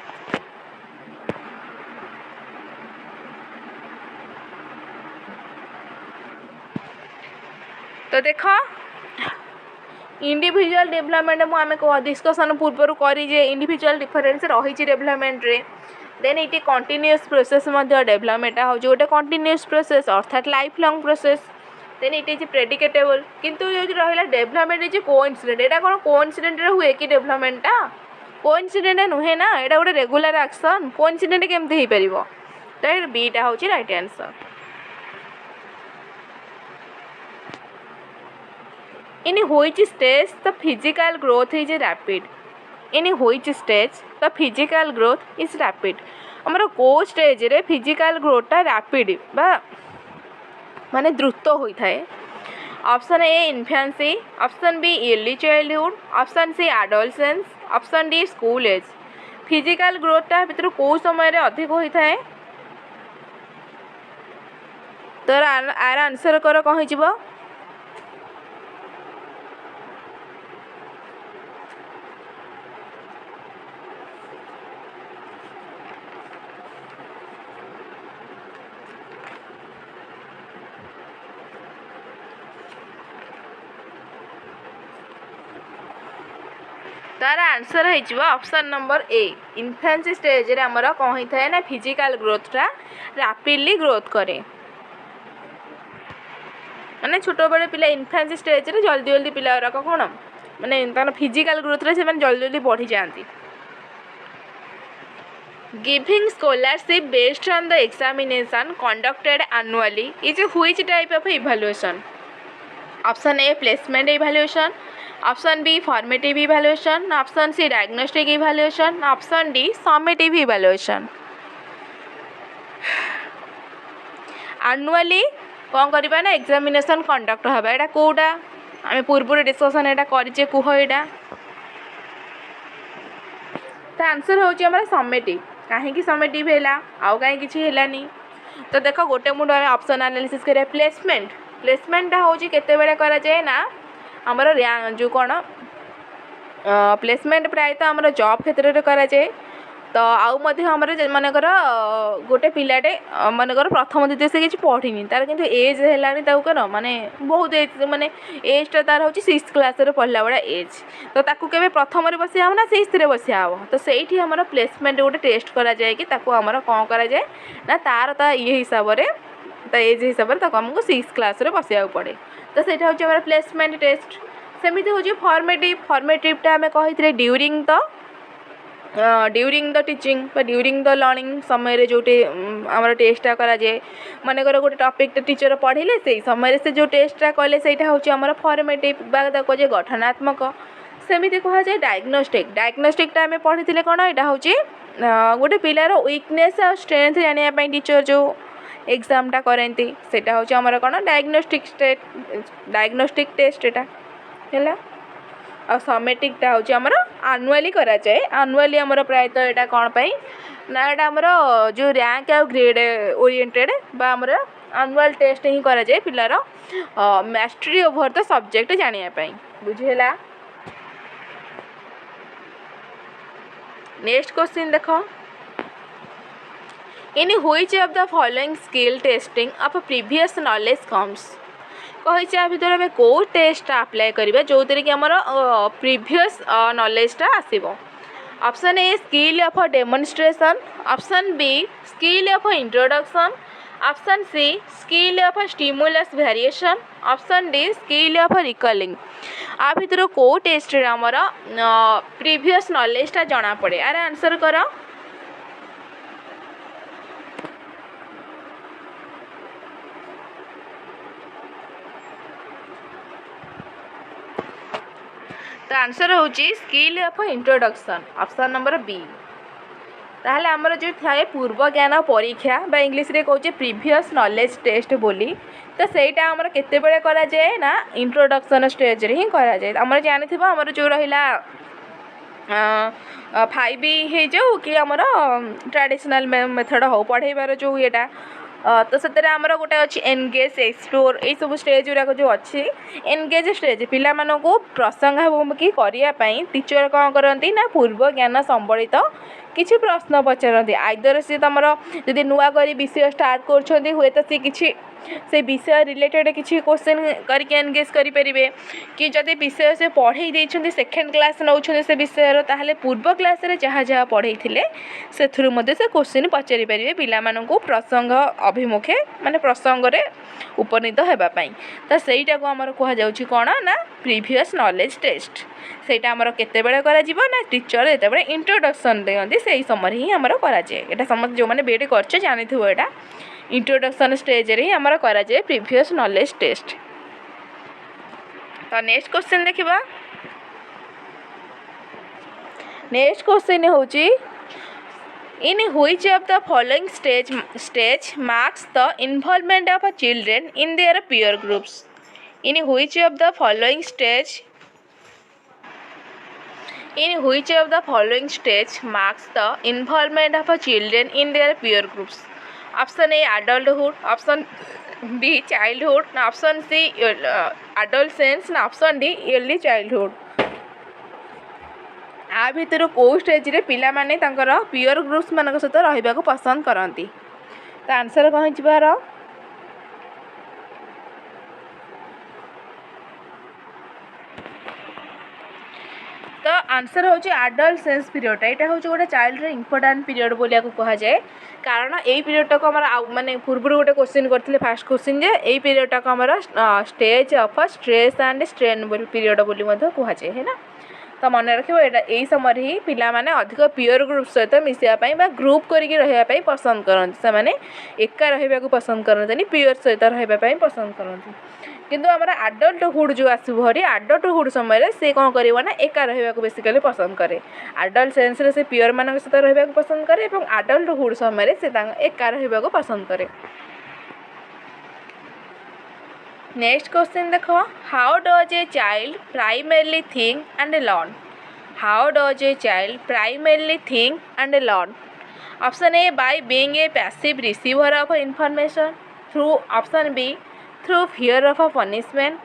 तो देख individual development मुझे discussion पूर्व करी जे इंडिविजुअल डिफरेंस रही डेवलपमेंट रे। देन ये कंटिन्यूअस प्रोसेस डेवलपमेंट हो गोटे कंटिन्यूअस प्रोसेस अर्थात life long process. Then it is predictable किंतु जो रहा डेवलपमेंट इज कोइंसिडेंट। एटा कौन कोइंसिडेंट हुए कि डेवलपमेंटा कोइंसिडेंट नुहे ना एटा गोटे रेगुलर एक्शन कोइंसिडेंट केमती हो पार। तो बीटा हूँ right answer. In which stage the physical growth is rapid? In which stage the physical growth is rapid? हमरो को स्टेज रे फिजिकल ग्रोथ रैपिड बा माने द्रुत होई थाए। Option A infancy, option B early childhood, option C adolescence, option D school age. Physical growth भितर को समय रे अधिक होई थाए तो आर आंसर कर कहि जिवो। तार आंसर है ऑप्शन नंबर ए इन्फेंसी स्टेज रे हमर कौन होता है ना फिजिकल ग्रोथटा रैपिडली ग्रोथ करे माने छोट बड़े पिला इन्फेंसी स्टेज रे जल्दी जल्दी पिला गुराक कौन माने तार फिजिकल ग्रोथ रे से जल्दी जल्दी बढ़ी जाती। Giving scholarship based on the examination conducted annually is which type of evaluation. Option A placement evaluation, option B formative evaluation, option C diagnostic evaluation, option D summative evaluation. Annually कौन करबा ना examination conduct हबा एटा कोडा आमे पूर्व discussion एटा करिचे कुह एटा। तो answer होची हमरा समेटिव। काहे कि समेटिव हैला आउ काहे किछि हैलानी। तो देखो गोटे मुंड ऑप्शन एनालिसिस करे प्लेसमेंट टा होची केते बेले करा जाए ना हमर जो कौन प्लेसमेंट प्रायतः आमर जॉब क्षेत्र में कराए तो आउ मनकर गोटे पिलाटे मनकर प्रथम द्वितीय से किसी पढ़ी तार कि एज है कौन माने बहुत एज माने एजटा तार हूँ 6th क्लास पढ़ला बड़ा एज तो ताकू के प्रथम बसिया ना 6th बसिया हम तो सही आमर प्लेसमेंट गोटे टेस्ट कराए कि आमर कौन कराए ना तार ये हिसाब से एज हिसाब से आमको 6th क्लास बसिया पड़े तो सहीटा हूँ प्लेसमेंट टेस्ट सेमती हूँ फॉर्मेटिवटा आम कही during the teaching during the learning समय जोटे आमर टेस्टा कराए मनकर गोटे टॉपिक टीचर पढ़े से समय से जो टेस्टा कले से हूँ आमर फॉर्मेटिव कहे गठनात्मक सेमती कह जाए डायग्नोस्टिकटा आम पढ़ी कौन यहाँ हूँ गोटे पिलार वीकनेस आ स्ट्रेंथ जानापी टीचर जो एग्जामटा करती से हूँ आमर कौन डायग्नोस्टिक टेस्ट एटा है आ समेटिकटा हूँ आमर आनुआली कराए आनुआली आमर प्रायतः यहाँ कौन पाई ना यहाँ आमर जो रैंक आ ग्रेड ओरिएंटेड आमर आनुआल टेस्ट ही कराए पिलार मास्टरी ओवर द सब्जेक्ट जानापी बुझेगा। नेक्स्ट क्वेश्चन देख in which of the following skill testing of previous knowledge comes कही भितर आम कौ टेस्ट अप्लाई करवा जो कि आमर प्रीवियस नॉलेजटा आसो option A skill of demonstration option B skill of introduction option C skill of stimulus variation option D skill of recalling आ भितर कौ टेस्ट आमर प्रीवियस नॉलेजटा जना पड़े यार आंसर कर तो आंसर हूँ skill of introduction option number B ताहले आमर जो थाए पूर्व ज्ञान परीक्षा बा इंग्लिश रे कहूँ प्रीवियस नॉलेज टेस्ट बोली तो सहीटा आमर केतेबेले करा जाए ना इंट्रोडक्शन स्टेज रे ही करा जाए आमर जानि आमर जो रहिला 5 हो जाऊ कि आमर ट्रेडिशनल मेथड हो पढ़ेबार जो येटा तो से आमर गोटे अच्छी एनगेज एक्सप्लोर यही सब स्टेज गुराक जो अच्छी एनगेज स्टेज पिला मानू प्रसंगाभिमुखी करने टीचर कौन करती ना पूर्व ज्ञान संबलित किसी प्रश्न पचारती आइदर सी तुम जदि नुआ कर विषय स्टार्ट कर हुए तो सी किसी से विषय रिलेटेड किसी क्वेश्चन करके एनगेज करें कि जदि विषय से पढ़े देते सेकेंड क्लास नौ से विषय ताहले पूर्व क्लास रे जहाँ जहाँ पढ़े से से क्वेश्चन पचारि पारे पिला मानू प्रसंग अभिमुखे माने प्रसंग रे उपनीत होगापाई तो सहीटा को आमर कहुच्छी कौन ना प्रीवियस नॉलेज टेस्ट सेटा आमर केतेबेले करा जीवो ना टीचर जेतेबेले इंट्रोडक्शन देती से ही समय ही आमर कराए एटा समस्त जो मैंने बीएड कर जानिथिबो एटा इंट्रोडक्शन स्टेज रे ही आमर कराए प्रीवियस नॉलेज टेस्ट। तो नेक्स्ट क्वेश्चन देखिबा नेक्स्ट क्वेश्चन होची in which of the following stage marks the involvement of children in their peer groups in which of the following stage marks the involvement of children in their peer groups option A adulthood option B childhood option C adolescence option D early childhood आ भितर कौ stage रे पिला माने तांकर peer groups मान सहित रहिबा को पसंद करती तो आंसर कौन बार तो आंसर हूँ एडोलसेंस पीरियड यहाँ हूँ गोटे चाइल्ड इंपोर्टाट पीरियड बोलिया कह जाए कारण यही पीरियड को माने पूर्व गोटे क्वेश्चन करते फास्ट क्वेश्चन जे यही पीरियड को आम stage of stress and strain period बोली कह जाए है ना तो मन रखिए यही समय ही पिला माने अधिक पीयर ग्रुप सहित मिसापी ग्रुप करके रही पसंद करते से एका रहा पसंद करते पीयर सहित रही पसंद करते किंतु आमर आडल्टहुड जो आसो हरी आडल्टहुड समय से कौन कर एका रहा बेसिकली पसंद करे आडल्ट सेन्स से पीयर मान सहित रहा पसंद करे और आडल्टहुड समय से एका रहा पसंद करे। नेक्स्ट क्वेश्चन देख how does a child primarily think and learn how does a child primarily think and learn option A by being a passive receiver of information through option B through fear of punishment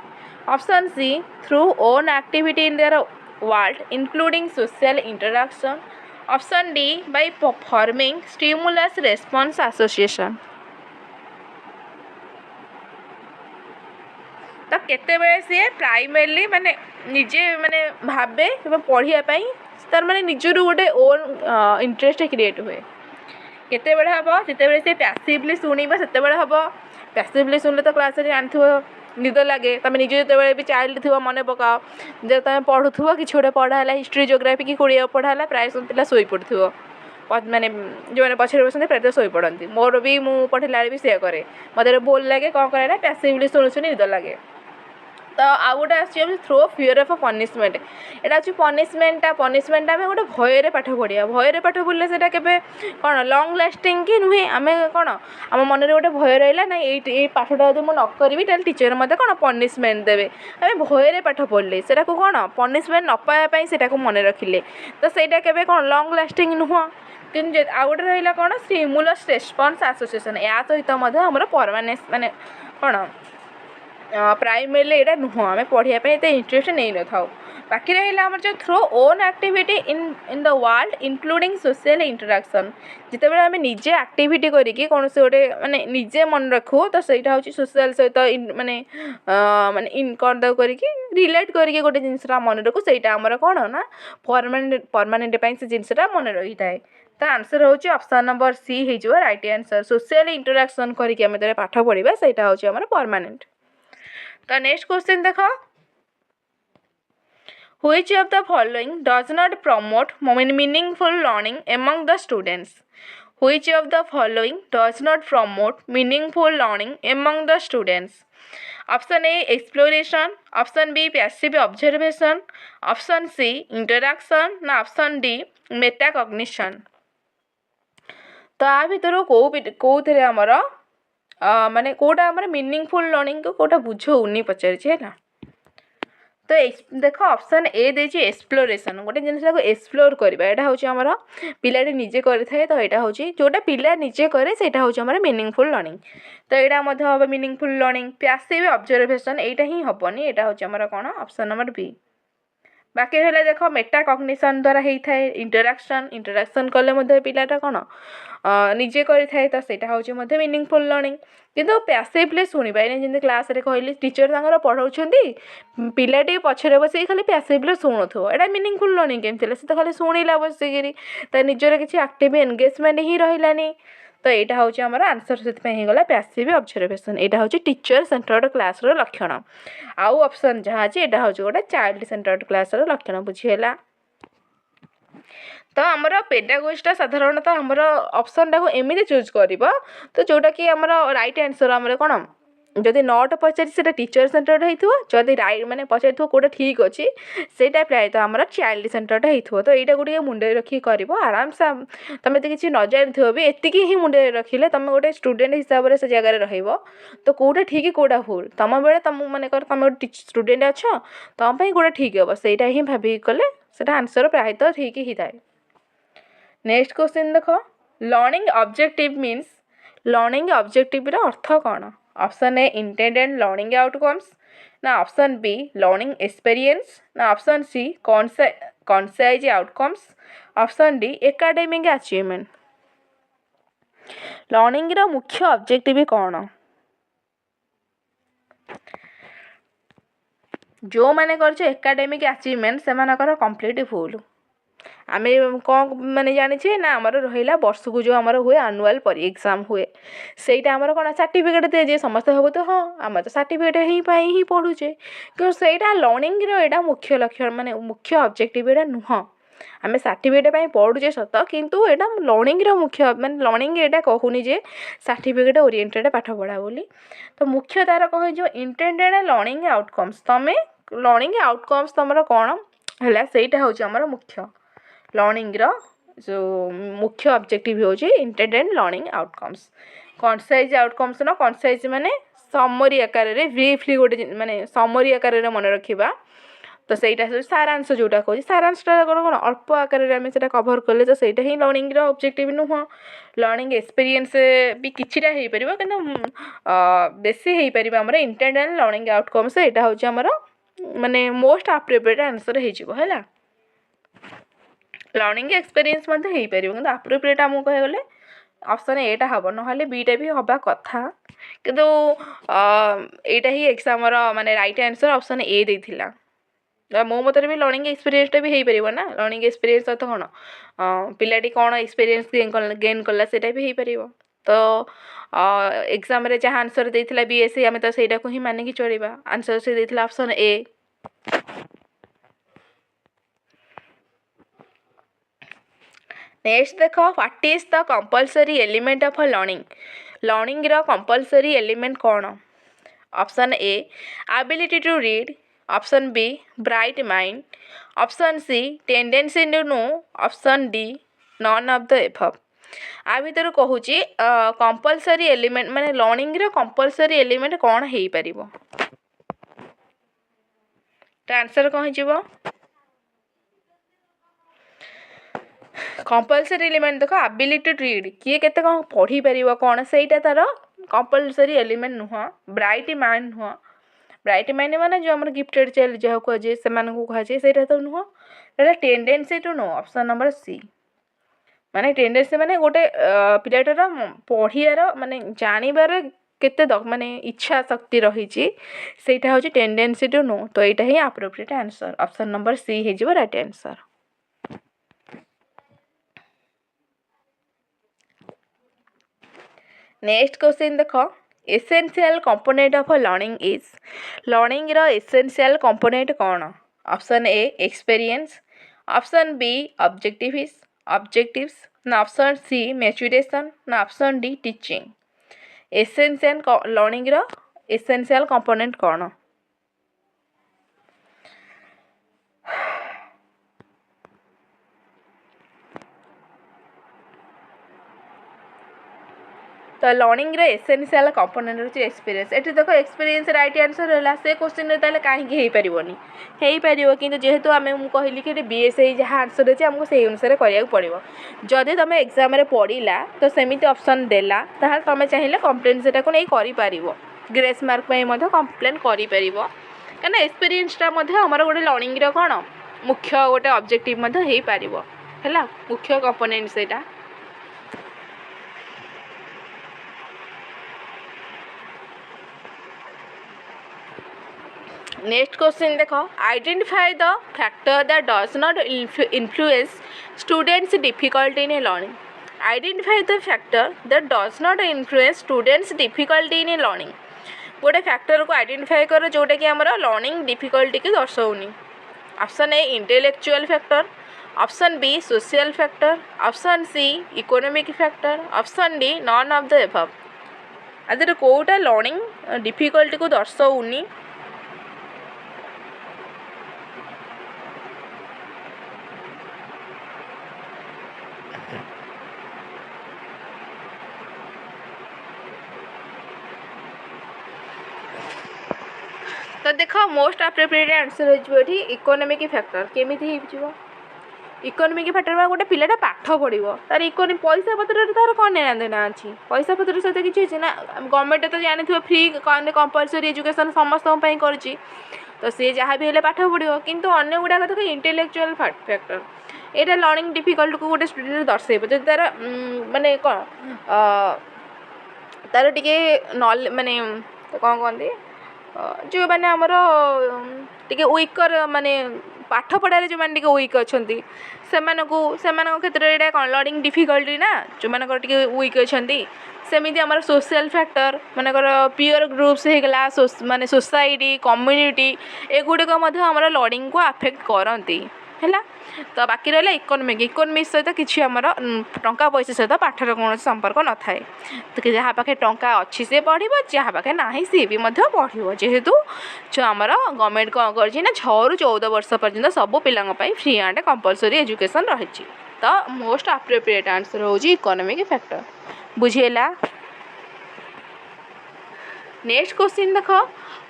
option C through own activity in their world including social interaction. Option D, by forming stimulus response association. ତ କେତେବେଳେ ସିଏ ପ୍ରାଇମେରଲି ମାନେ ନିଜେ ମାନେ ଭାବେ ଏବଂ ପଢ଼ିବା ପାଇଁ ତାର ମାନେ ନିଜରୁ ଗୋଟେ ଓନ୍ ଇଣ୍ଟରେଷ୍ଟ କ୍ରିଏଟ୍ ହୁଏ। କେତେବେଳେ ହେବ ଯେତେବେଳେ ସେ ପ୍ୟାସିଭଲି ଶୁଣିବ ସେତେବେଳେ ହେବ। ପ୍ୟାସିଭଲି ଶୁଣିଲେ ତ କ୍ଲାସ୍ରେ ଜାଣିଥିବ ନିଦ ଲାଗେ। ତୁମେ ନିଜେ ଯେତେବେଳେ ବି ଚାଇଲ୍ଡ ଥିବ ମନେ ପକାଅ, ଯେ ତୁମେ ପଢ଼ୁଥିବ କିଛି ଗୋଟେ ପଢ଼ା ହେଲା ହିଷ୍ଟ୍ରି ଜୋଗ୍ରାଫି କି ଓଡ଼ିଆ ପଢ଼ା ହେଲା ପ୍ରାୟ ସବୁ ପିଲା ଶୋଇପଡ଼ୁଥିବ। ମାନେ ଯେଉଁମାନେ ପଛରେ ବସନ୍ତି ପ୍ରାୟତଃ ଶୋଇପଡ଼ନ୍ତି। ମୋର ବି ମୁଁ ପଢ଼ିଲା ବେଳେ ବି ସେୟା କରେ। ମୋତେ ବୋର୍ ଲାଗେ କ'ଣ କରେ ନା ପ୍ୟାସିଭଲି ଶୁଣି ଶୁଣି ନିଦ ଲାଗେ। ତ ଆଉ ଗୋଟେ ଆସୁଛି ଥ୍ରୋ ଫିଅର୍ ଅଫ୍ ପନିସମେଣ୍ଟ। ଏଇଟା ହେଉଛି ପନିସମେଣ୍ଟଟା ଆମେ ଗୋଟେ ଭୟରେ ପାଠ ପଢ଼ିବା। ଭୟରେ ପାଠ ପଢ଼ିଲେ ସେଇଟା କେବେ କ'ଣ ଲଙ୍ଗ୍ ଲାଷ୍ଟିଂ କି ନୁହେଁ। ଆମେ କ'ଣ ଆମ ମନରେ ଗୋଟେ ଭୟ ରହିଲା ନା ଏଇ ପାଠଟା ଯଦି ମୁଁ ନ କରିବି ତାହେଲେ ଟିଚର୍ ମୋତେ କ'ଣ ପନିସମେଣ୍ଟ ଦେବେ। ଆମେ ଭୟରେ ପାଠ ପଢ଼ିଲେ ସେଇଟାକୁ କ'ଣ ପନିସମେଣ୍ଟ ନ ପାଇବା ପାଇଁ ସେଇଟାକୁ ମନେ ରଖିଲେ ତ ସେଇଟା କେବେ କ'ଣ ଲଙ୍ଗ୍ ଲାଷ୍ଟିଂ ନୁହଁ। କିନ୍ତୁ ଆଉ ଗୋଟେ ରହିଲା କ'ଣ ଷ୍ଟିମୁଲସ୍ ରେସ୍ପନ୍ସ ଆସୋସିଏସନ୍। ଏହା ସହିତ ମଧ୍ୟ ଆମର ପରମାନେନ୍ସ ମାନେ କ'ଣ ପ୍ରାଇମେରୀଲି ଏଇଟା ନୁହଁ। ଆମେ ପଢ଼ିବା ପାଇଁ ଏତେ ଇଣ୍ଟରେଷ୍ଟ ନେଇନଥାଉ। ବାକି ରହିଲା ଆମର ଯେଉଁ through own activity in the world including social interaction. ଯେତେବେଳେ ଆମେ ନିଜେ ଆକ୍ଟିଭିଟି କରିକି କୌଣସି ଗୋଟେ ମାନେ ନିଜେ ମନେ ରଖୁ ତ ସେଇଟା ହେଉଛି ସୋସିଆଲ୍ ସହିତ ମାନେ କ'ଣ ତାକୁ କରିକି ରିଲେଟ୍ କରିକି ଗୋଟେ ଜିନିଷଟା ମନେ ରଖୁ। ସେଇଟା ଆମର କ'ଣ ନା ପରମାନେଣ୍ଟ ପାଇଁ ସେ ଜିନିଷଟା ମନେ ରହିଥାଏ। ତ ଆନ୍ସର୍ ହେଉଛି ଅପସନ୍ ନମ୍ବର ସି ହେଇଯିବ ରାଇଟ୍ ଆନ୍ସର୍। ସୋସିଆଲ୍ ଇଣ୍ଟରାକ୍ସନ୍ କରିକି ଆମେ ଯେତେବେଳେ ପାଠ ପଢ଼ିବା ସେଇଟା ହେଉଛି ଆମର ପରମାନେଣ୍ଟ। ତ ନେକ୍ସଟ କ୍ୱେଶ୍ଚିନ୍ ଦେଖ, which of the following does not promote meaningful learning among the students? Which of the following does not promote meaningful learning among the students? Option A, exploration. Option B, passive observation. Option C, interaction. ना option D, metacognition. तो आ भितर कोउथिरे हमर माने कोटा हमर meaningful learning को कोटा बुझौनी पचारिछि हैला। तो देख ऑप्शन ए देछि एक्सप्लोरेशन। गोटे जिनिस को एक्सप्लोर करबा एटा होछि हमर पिलाटी निजे करिथाय। तो एटा होछि जोटा पिला निजे करे सेटा होछि हमर मीनिंगफुल लर्निंग। तो एटा मध्ये होबे मीनिंगफुल लर्निंग। पैसिव ऑब्जर्वेशन एटा ही हबनी, एटा होछि हमर कोन ऑप्शन नंबर बी। बाकी रहला देख मेटा कॉग्निशन द्वारा हेई थाए इंटरैक्शन कले मध्ये पिलाटा कोन निजे करिथाय। तो सेटा होछि मध्ये मीनिंगफुल लर्निंग। किंतु पैसिवली सुनिबा एने जिंदे क्लास रे कहली टीचर तांगर पढौछंती पिलाटी पछरे बसी खाली पैसिवली सुनुथो एटा मीनिंगफुल लर्निंग केमथिला से तो खाली सुनिला बसिगिरी त निजर किछि एक्टिव एंगेजमेंट ही रहिलानी। तो एटा होछि हमर आंसर सेत पे हे गला पैसिव ऑब्जर्वेशन। एटा होछि टीचर सेंटर्ड क्लास रो लक्षण। आउ ऑप्शन जहा अछि एटा होछि गोटा चाइल्ड सेंटर्ड क्लास रो लक्षण बुझिहेला। तो आमर पेडागोजीटा साधारणतः आमर ऑप्शन को एमती चूज करिबो तो जोटा कि आमर राइट आंसर आमर कोन जदि नट पचारि सेटा टीचर सेंटर्ड हेइथो जदि राइट माने पचारिथो कोटा ठीक अछि सेटा प्राय तो आमर चाइल्ड सेंटर्ड हेइथो। तो एटा गुडी मुंडे रखी करिवो आराम से तमे त किछि न जानिथो भी एतिकी ही मुंडे रखिले तमे गोटे स्टूडेंट हिसाब रे से जगह रे रहिबो। तो कोटा ठीक कोटा भूल तम बेले तम माने कर तमे गोटे स्टूडेंट अछो तम पई कोटा ठीक हेबो सेटा ही भाबी कले सेटा आंसर प्राय तो ठीक ही थाए। नेक्स्ट क्वेश्चन देखो, learning objective means learning objective रो अर्थ कोन? Option A intended learning outcomes, ना ऑप्शन बी लर्निंग एक्सपीरियंस, ना option C concise outcomes, option D academic achievement. Learning रो मुख्य ऑब्जेक्टिव कोन? जो माने करछ एकेडमिक अचीवमेंट से मानकर कंप्लीट भूल। आमे कौन माने जानिछे ना हमर रहिला वर्ष को जो हमर हुए एनुअल पर एग्जाम हुए सेटा हमर कोन सर्टिफिकेट दे जे समस्त हबो। तो हां हम तो सर्टिफिकेट ही पाई ही पढुचे कि सेटा लर्निंग रो एटा मुख्य लक्ष्य माने मुख्य ऑब्जेक्टिव एटा नुह। आमे सर्टिफिकेट पाई पढुचे सत किंतु एटा लर्निंग रो मुख्य माने लर्निंग एटा कहूनी जे सर्टिफिकेट ओरिएंटेड पाठ पढा बोली। तो मुख्य तार कह जो इंटेंडेड लर्निंग आउटकम्स तमे लर्निंग आउटकम्स तमरो कोन हला सेटा होची हमर मुख्य लर्निंग रो जो मुख्य ऑब्जेक्टिव होची intended learning outcomes. Concise outcomes न कॉन्साइज माने समरी आकार रे ब्रीफली गोटे माने समरी आकार रे मन रखिबा। तो सेटा सारांश जोटा कहूँ सारांशटा कोन अल्प आकार रे आमे सेटा कवर करले तो सेटा ही लर्निंग रो ऑब्जेक्टिव नुह। लर्निंग एक्सपीरियंस भी किछिटा हेई परिबो किंतु बेसी हेई परिबो हमर इंटेंडेड लर्निंग आउटकम्स एटा होची हमर माने मोस्ट अप्रोप्रिएट आंसर हो है लर्निंग एक्सपीरियंस हो पार कि अप्रोप्रिएट आमको कह गले ऑप्शन एटा हम ना बीटा भी हवा कथा किंतु एटा ही एग्जाम माने राइट आंसर ऑप्शन ए देथिला मो मत भी लर्निंग एक्सपीरियंसटा भी हो पार ना लर्निंग एक्सपीरियंस सहित कौन पिलाटी कौन एक्सपीरियंस गेन कला सेटा भी हो पार तो एग्जाम रे जहाँ आंसर देथिला बीएससी आम तो सेटा को ही मानिकी चलिबा आंसर से देथिला ऑप्शन ए नेक्स्ट देख what is the compulsory element of learning learning रो कंपलसरी एलिमेंट कौन option A ability to read option B bright mind option C tendency to know option D none of the above आ भीतर कहूँ compulsory element माने learning रो compulsory element कौन हो पारिबो आंसर कौन हो कंपलसरी एलिमेंट देख एबिलिटी टू रीड किए केते कौन पढ़ी पारिबो कौन सेटा तार कंपलसरी एलिमेंट नुह ब्राइट माइंड नुह ब्राइट माइंड माने जो हमर गिफ्टेड चाइल्ड जहाँ कहुए से कहुए सेटा तो नुह tendency to know option number C माने टेंडेंसी माने गोटे पिलाटार पढ़ियार माने जानिबार केते माने इच्छा शक्ति रही सेटा होची टेंडेंसी टू नो तो एटा ही appropriate answer option number C हे जिवो राइट आंसर नेक्स्ट क्वेश्चन देख essential component of learning is learning रो एसेंशियल कंपोनेंट कौन option A experience option B objectives ना ऑप्शन सी मैच्योरेशन ना option D teaching essential learning रो essential component कौन तो लर्निंग रो एसेंशियल कंपोनेंट होची एक्सपीरियंस एठी देखो एक्सपीरियंस राइट आंसर होला से क्वेश्चन रे ताले काहे हेई परिबोनी हेई परिबो किंतु जेहेतु आमे मु कहली कि बीएसई जहाँ आंसर अछि हमको सेही अनुसार करिया पड़िबो जदि तमे एग्जाम रे पढ़िला तो सेमिति ऑप्शन देला ताहा तमे चाहिए कंप्लेन सेटा को नै करि परिबो ग्रेस मार्क पई मध्ये कंप्लेन करि परिबो कना एक्सपीरियंसटा मध्ये हमर गोटे लर्निंग रो कोन मुख्य गोटे ऑब्जेक्टिव मध्ये हेई परिबो हैला मुख्य कंपोनेंट सेटा नेक्स्ट क्वेश्चन देख identify the factor that does not influence students difficulty in learning identify the factor that does not influence students difficulty in learning गोटे फैक्टर को आइडेंटिफाई कर जोटा कि आमर लर्निंग डिफिकल्टी की दर्शाऊनी option A intellectual factor option B social factor option C economic factor option D none of the above आदि कोटा लर्निंग डिफिकल्टी को दर्शाऊनी तो देख मोस्ट अप्रोप्रिएट आंसर हो इकोनॉमिक फैक्टर केमी हो इकोनॉमिक फैक्टर में गोटे पिलाटा पाठ पढ़ो तार इकोनॉमिक पैसा पत्र तार कौन लेना देना अच्छी पैसा पत्र सहित किसी ना गवर्नमेंट तो जानी फ्री कंपलसरी एजुकेशन समस्त कर तो सी जहाँ भी हेल्ले पाठ पढ़ो किंतु अन्य गुड़ाक तो इंटेलेक्चुअल फैक्टर यहाँ लर्निंग डिफिकल्ट को गोटे स्टूडेंट दर्शेब जो तार माने कौन तार टे नॉलेज माने कौन कहते जो मैंने आमर टे वीकर माने पाठ पढ़ारे जो मैंने वीक अच्छा से क्षेत्र में यहाँ कौन लर्निंग डिफिकल्टी ना जो मैंने टे वीक अच्छा सेमती आम सोशल फैक्टर मानकर पीयर ग्रुप्स होगा माने सोसाइटी कम्युनिटी एगुड़िक आमर लर्निंग को अफेक्ट करती है तो बाकी रहा इकोनॉमिक सहित किसी आमर टंका पैसा सहित पाठर कौन संपर्क न थाए तो जहाँ पाखे टंका अच्छी से पढ़ो जहाँ पाखे ना सी भी पढ़ो जेहेतु जो आमर गवर्नमेंट कौन कर 6 ରୁ 14 वर्ष पर्यंत सब पिलांपाई फ्री एंड कंपलसरी एजुकेशन रही तो मोस्ट अप्रोप्रिएट आंसर हूँ इकोनॉमिक फैक्टर बुझेला नेक्स्ट क्वेश्चन देख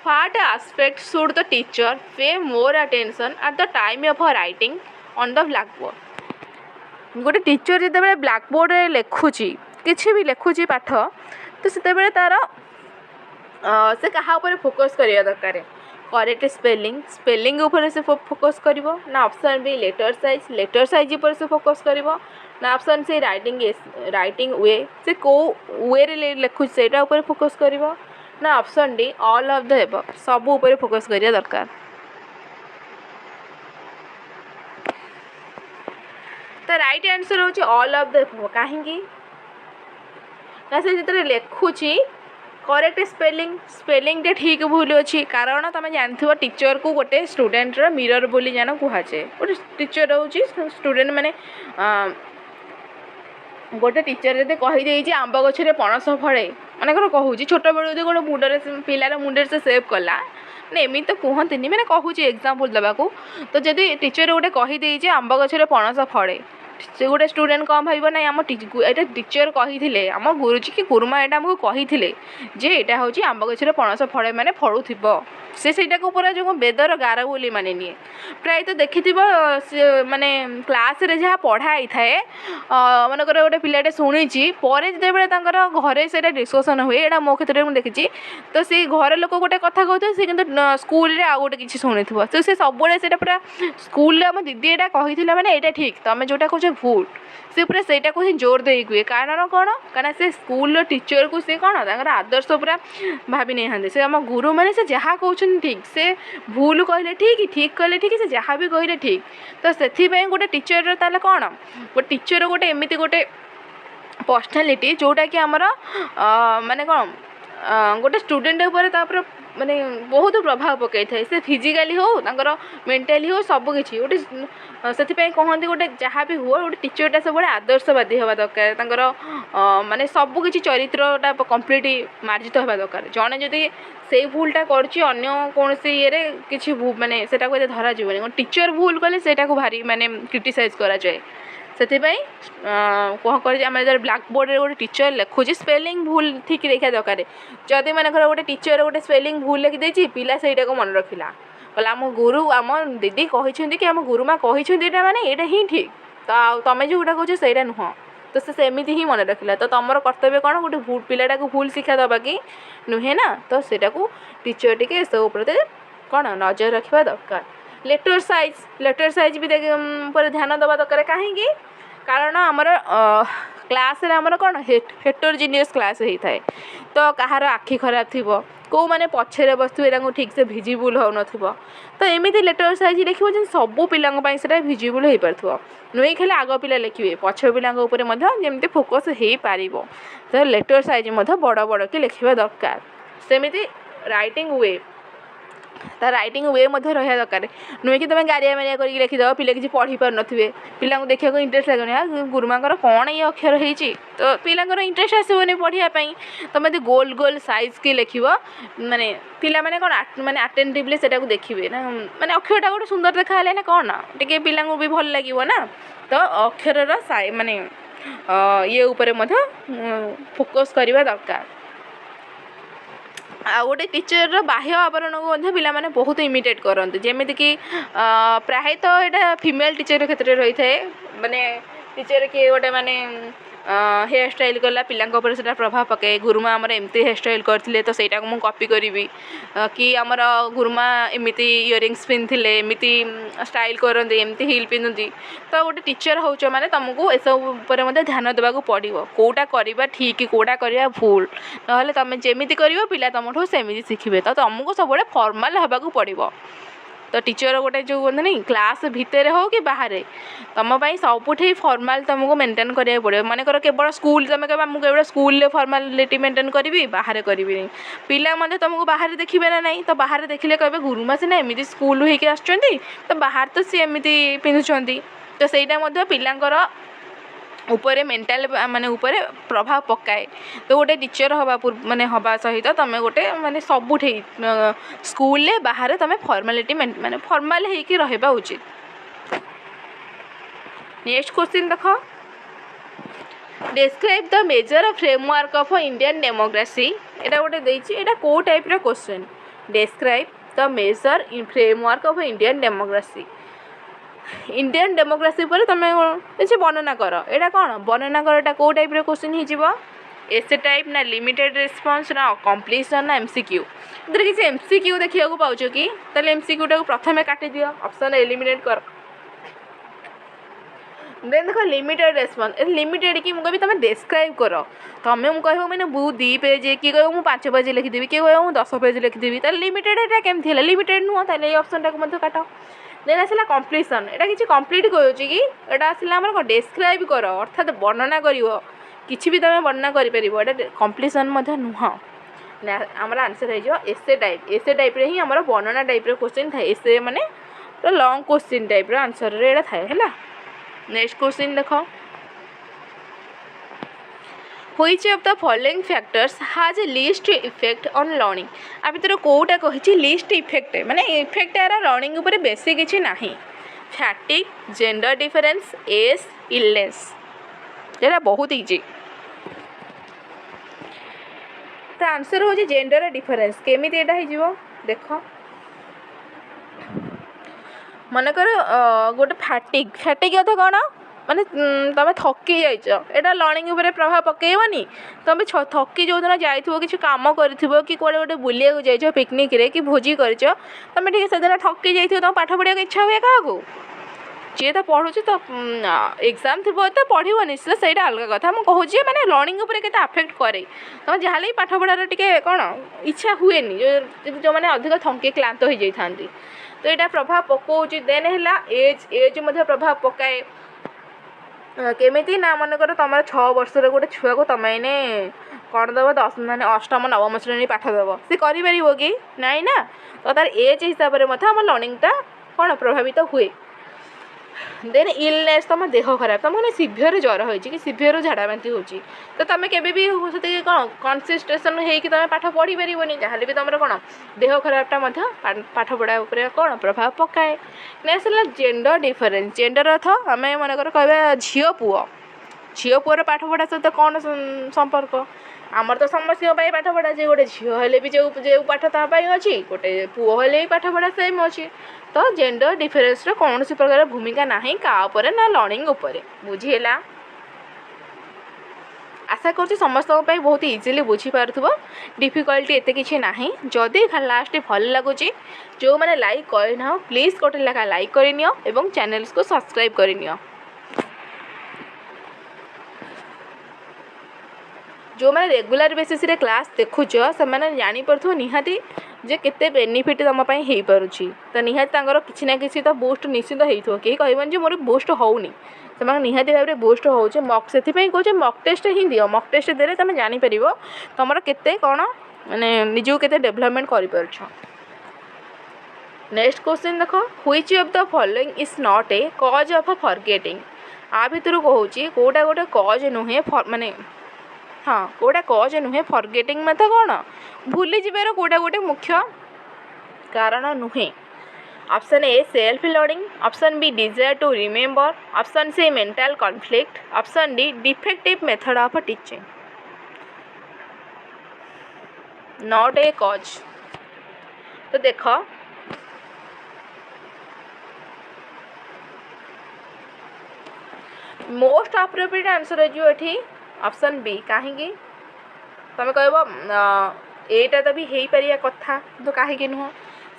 what aspect should the teacher pay more attention at the time of writing on the blackboard गोटे टीचर जिते ब्लैकबोर्ड लिखुची किसी भी लिखुची पाठ तो से तार से क्या फोकस करिया दरकार करेक्ट स्पेलिंग ऊपर से फोकस करिवो ना ऑप्शन बी लेटर साइज ऊपर से फोकस करिवो ना ऑप्शन सी राइटिंग वे से को वे रे लिखु सेटा ऊपर फोकस करिवो ना option D all of the above सब ऊपर फोकस करिया दरकार। तो राइट आंसर होची ऑल ऑफ द एबव काहेंगी ना से जितरे लिखुची करेक्ट स्पेलिंग टे ठीक भूल अच्छी कारण तुम जानथिबो टीचर को गोटे स्टूडेंट रो मिरर बोली जान कुहाचे गोटे टीचर होची स्टूडेंट माने गोटे टीचर जदि कही देइछि आंब गछरे पणस फळे माने कहूँ छोट बेलू यदि गोटे मुंडरे पिलार मुंडे से सेव कला ना एमि तो कहतनी मैंने कहूँ एग्जांपल देवाकू तो जदि टीचर गोटे कही देइछि आंब गछरे पणस फळे से गोटे स्टूडेंट कौन भाव ना आम यहाँ टीचर कही आम गुरुजी कि गुरुमा यहाँ आमको कही जे यहाँ हूँ आंब गछरे पणस फड़े मैंने फड़ू सेटा को पूरा जो बेदर गार बोली माने निए प्राय तो देखि माने क्लास रे जहाँ पढ़ाई थाए मनकर गोटे पिलाटे शुणी पर जो घरे से डिस्कसन हुए यहाँ मो क्षेत्र में देखी तो सी घर लोक गोटे कथा कहते सी कि स्कूल आउ गोटे किसी शुणी तो सी सब पूरा स्कूल आम दीदी यहाँ कही मैंने यहाँ ठीक तुम जोटा कह भूल सी पूरा सेटा को ही जोर दे हुए कारण कौन कारण से स्कूल टीचर को सी कौन आदर्श पूरा भाभी नहीं से आम गुरु मैंने से जहाँ कहते ठीक से भूल कहले ठीक कहले ठीक से जहाँ भी कहले ठीक तो से गोटे टीचर ताले कौन गोटे टीचर गोटे एमती गोटे पर्सनालीटी जोटा कि आमर माने कौन गोटे स्टूडेंट उपर माने बहुत प्रभाव पकई थाए से फिजिकाली हो मेंटाली हो सबकि गोटे से कहते गोटे जहाँ भी हुआ गोटे टीचरटा सब आदर्शवादी हवा दरकार माने सबकि चरित्रटा कम्प्लीट मार्जित हवा दरकार जड़े जदि से भूलटा कर कौन ये किसी माने सेटा को धरा जीवन टीचर भूल कले सेटा को भारी माने क्रिटिसाइज करा जाए से कह कर ब्लैक बोर्ड रे गोटे टीचर लिखुची स्पेलिंग भूल ठीक देखा दरकार जदि मन गोटे टीचर गोटे स्पेलिंग भूल लिखिदे पिला से मन रखिला कहला आम गुरु आम दीदी कही कि आम गुरुमा कही माने यहाँ ही ठीक तो तुम जोटा कह सहीटा नुह तो सेमती ही मन रखिला तो तुम कर्तव्य कौन गोटे भूल पिलाटा को भूल शिक्षा दबा कि नुहे ना तो सेटा को टीचर टिके सब प्रति कौन नजर रखा दरकार। लेटर साइज भी पर ध्यान दबा दरकार कहीं कारण आमर क्लास रे आमर कौन हेटरजिनियस क्लास होता है तो कहार आखि खराब थी कौ मैंने पछरे बसुए ठीक से भिजिबल हो न तो एमती लेटर साइज लिखो जो सबू पिला भिजिबल हो पार नुई खाली आग पिला लिखे पछ पिलांर फोकस हो पार तो लेटर साइज बड़ बड़ कि लिखा दरकार सेमती राइटिंग वे ता राइटिंग वे रहा दरकार नुहे कि तुम गारिया मारिया करके लिखिदेव पिला किसी पढ़ी पार नथिबे पिला देखा इंटरेस्ट लगनी गुरुमांकर कौन ये अक्षर होती तो पिलांकर इंटरेस्ट आसबनी पढ़ाई तुम यदि गोल गोल साइज के लिख माने पिला माने कौन माने अटेंटिवली सेटा को देखिए ना माने अक्षरटा गोटे सुंदर देखा ना कौन टे पिला भी भल लगे ना तो अक्षर माने ये उपर फोकस करवा दरकार। आ गोटे टीचर बाह्य आवरण को पिला माने बहुत इमिटेट करते जमीक कि प्रायतः यहाँ फीमेल टीचर क्षेत्र रही है माने टीचर किए गोटे माने हेयर स्टाइल कला पिला से प्रभाव पकाए गुरुमा आमर एमती हेयर स्टाइल करते तो सहीटा को कॉपी करी कि आमर गुरुमा एमती इयरिंग्स पिंधे एमती स्टाइल करते एमती हिल पिंधती तो गोटे टीचर हो माने तुमको एसब ध्यान देवाक पड़ो कौटा करवा ठीक कौटा करवा भूल ना तुम जमी कर पिला तुम सेमती शिखे तो तुमको सब फॉर्माल होगा पड़ो तो टीचर गोटे जो कहते नहीं क्लास भितर हो कि बाहर तुम सबुठी फॉर्माल तुमको मेंटेन करा पड़ो मानकर केवल स्कूल तुम कह केवल स्कूल फॉर्मालिटी मेंटेन करी बाहर करी पिला तुमको बाहर देखिए ना नहीं तो बाहर देखिले कहे गुरुमा सीना एमती स्कूल होकर आसुँच तो बाहर तो सी एमती पिंधुंट तो सहीटा पिलांकर उपरे मेंटाल माने उपरे प्रभाव पकाए तो गोटे टीचर हवा माने हवा सहित तुम गोटे माने सबुठे स्कूल बाहर तुम फॉर्मालिटी माने फॉर्माल होइकी रहबा उचित। नेक्स्ट क्वेश्चन देख describe the major framework of Indian democracy एटा गोटे देछि एटा को टाइप रो question describe the major framework of Indian democracy Indian democracy पर तुम किसी वर्णना कर यहाँ कौन वर्णना कर कौ टाइप क्वेश्चन हो एसे टाइप ना लिमिटेड रेस्पॉन्स ना कंप्लीशन ना एमसीक्यू इधर किसी एमसीक्यू देखिया को पाउछो कि तले एमसीक्यू टा को प्रथमे काटी दियो ऑप्शन एलिमिनेट कर देन देखो लिमिटेड रेस्पॉन्स लिमिटेड कि मुझे तुम डिस्क्राइब कर तुम्हें मुझे कह मैंने बहुत 2 पेज किए कह मुझे 5 पेज लिखिदेवी किए कह 10 पेज लिखिदेवी तो लिमिटेड एटा केमती है लिमिटेड नुह ताले ऑप्शन टाक काट देन आसला कंप्लीशन एटा किसी कंप्लीट कहूँ कि एटा आसला आम डिस्क्राइब कर अर्थात वर्णना कर किसी भी तुम वर्णना कर कंप्लीशन नुह आमर आंसर हो एसे टाइप रे ही आमर वर्णना टाइप क्वेश्चन थाए एसे माने तो लॉन्ग क्वेश्चन टाइप आंसर रे एटा थाए है। नेक्स्ट क्वेश्चन देख which of the following factors has a least effect on learning आ भीतर कोटा कही लीस्ट इफेक्ट माने इफेक्ट यार लर्निंग ऊपर बेसी किछि नाही fatigue gender difference age illness जेटा बहुत इजी तो आंसर हो जेंडर डिफरेंस केमी एटा हो देख मनकर गोटे फैटिक अर्थ कौन माने तुम थकी जाइछ एटा लर्निंग ऊपर प्रभाव पकेबनी तुम थकी जो दिन जाइथिबो किछि काम करथिबो कि कोडे गोटे बुलिया जाइछ पिकनिक रे कि भोजी करछ तुम ठीक से दिन थकी जाइथिबो तुम पाठ पढ़िया इच्छा हुए काको जी तो पढ़ुची तो एग्जाम थी तो पढ़ो निश्चित से अलग कथा मुझे कहूँ मैंने लर्निंग उपर के अफेक्ट करे तुम जहाँ ही पाठ पढ़ार टे कौन इच्छा हुए जो मैंने अधिक थंके क्लांत हो जाती तो यहाँ प्रभाव पकाउच देन है एज प्रभाव पकाए केमी ना मनकर तुम 6 वर्षर गोटे छुआ को तुम कौन दब 10 माने अष्टम नवम श्रेणी पाठ दब सी कर कि नाई ना तो तार एज हिसाब से आम लर्निंगटा कौन प्रभावित हुए देन इलनेस तुम देह खराब तुम मैंने सीभियर ज्वर हो सीभियर झाड़ा बांती हो तो तुम केबी कौन कनसेंट्रेशन होगी तुम पाठ पढ़ी पारबनी जहाँ भी तुम कौन देह खराबटा पाठ पढ़ा उपर कौन प्रभाव पकाए नेक्स्ट है जेंडर डिफरेंस जेंडर अर्थ आम मनकर कह झील पुअर पाठ पढ़ा सहित कौन संपर्क आमर तो समस्त पाठ पढ़ा जे गोटे झील हेले भी जो पाठ तापाई अच्छी गोटे पुओ हेले भी पाठ पढ़ा सेम अच्छी तो जेंडर डिफरेंस कौन सी प्रकार भूमिका नहीं का ना लर्निंग उपर बुझीला आशा कर समस्त बहुत इजिली बुझीपार डिफिकल्टी एत कि ना जदि लास्ट भल लगुच जो मैंने लाइक करना प्लीज गोटे लेखा लाइक करनियो एवं चैनल को सब्सक्राइब करनियो जो मैंने रेगुलर बेसिस रे क्लास देखुच से मैंने जापर निहाती जे केते बेनिफिट तुम हो पारुछि तो निहाती किसी ना किसी तो बूस्ट निश्चित हो कहीं कहबन मोर बूस्ट होनी से निहाती भाव में बूस्ट हो मक से कहूँ मक टेस्ट ही दियो मक टेस्ट देले तुम जापर तुम केते कौन माने निजू केते डेवलपमेंट कर नेक्स्ट क्वेश्चन देख which of the following is not a cause of forgetting आ भीतर कहूँ कोटा गोटे कॉज नुहे माने हाँ कोटा कॉज नुहे फॉरगेटिंग मत कौन भूली जीवार कोटा गोटे मुख्य कारण नुहे option A self learning option B desire to remember option C mental conflict option D defective method of teaching not a cause तो देख मोस्ट अप्रोप्रिएट आंसर है ये ऑप्शन बी कहीं तुम कह एटा तो भी हो पार कथा तो कहीं नुह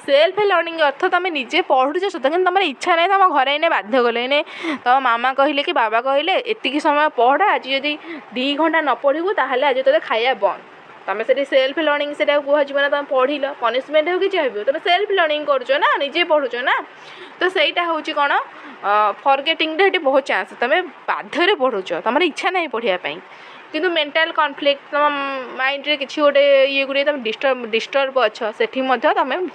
सेल्फ लर्निंग अर्थ तुम निजे पढ़ुच सत कि तुम इच्छा नहीं तुम घर इन्हें बाध्य कले तुम मामा कहले कि बाबा कहले एतिक समय पढ़ आज जदि 2 घंटा न पढ़ू ताहले आज तो खाया बंद तुम से सेल्फ लर्निंग से कहना तुम पढ़ल पनिशमेंट हो कि चाहिए तुम सेल्फ लर्निंग कर ना निजे पढ़ुच ना तो सहीटा हूँ कौन फॉरगेटिंग ये बहुत चांस तुम बाध्य पढ़ुच तुम इच्छा नहीं पढ़ापी किंतु मेंटल कॉन्फ्लिक्ट तुम माइंड रे किसी गोटे ये गुड़े तुम डिस्टर्ब अच्छा से तुम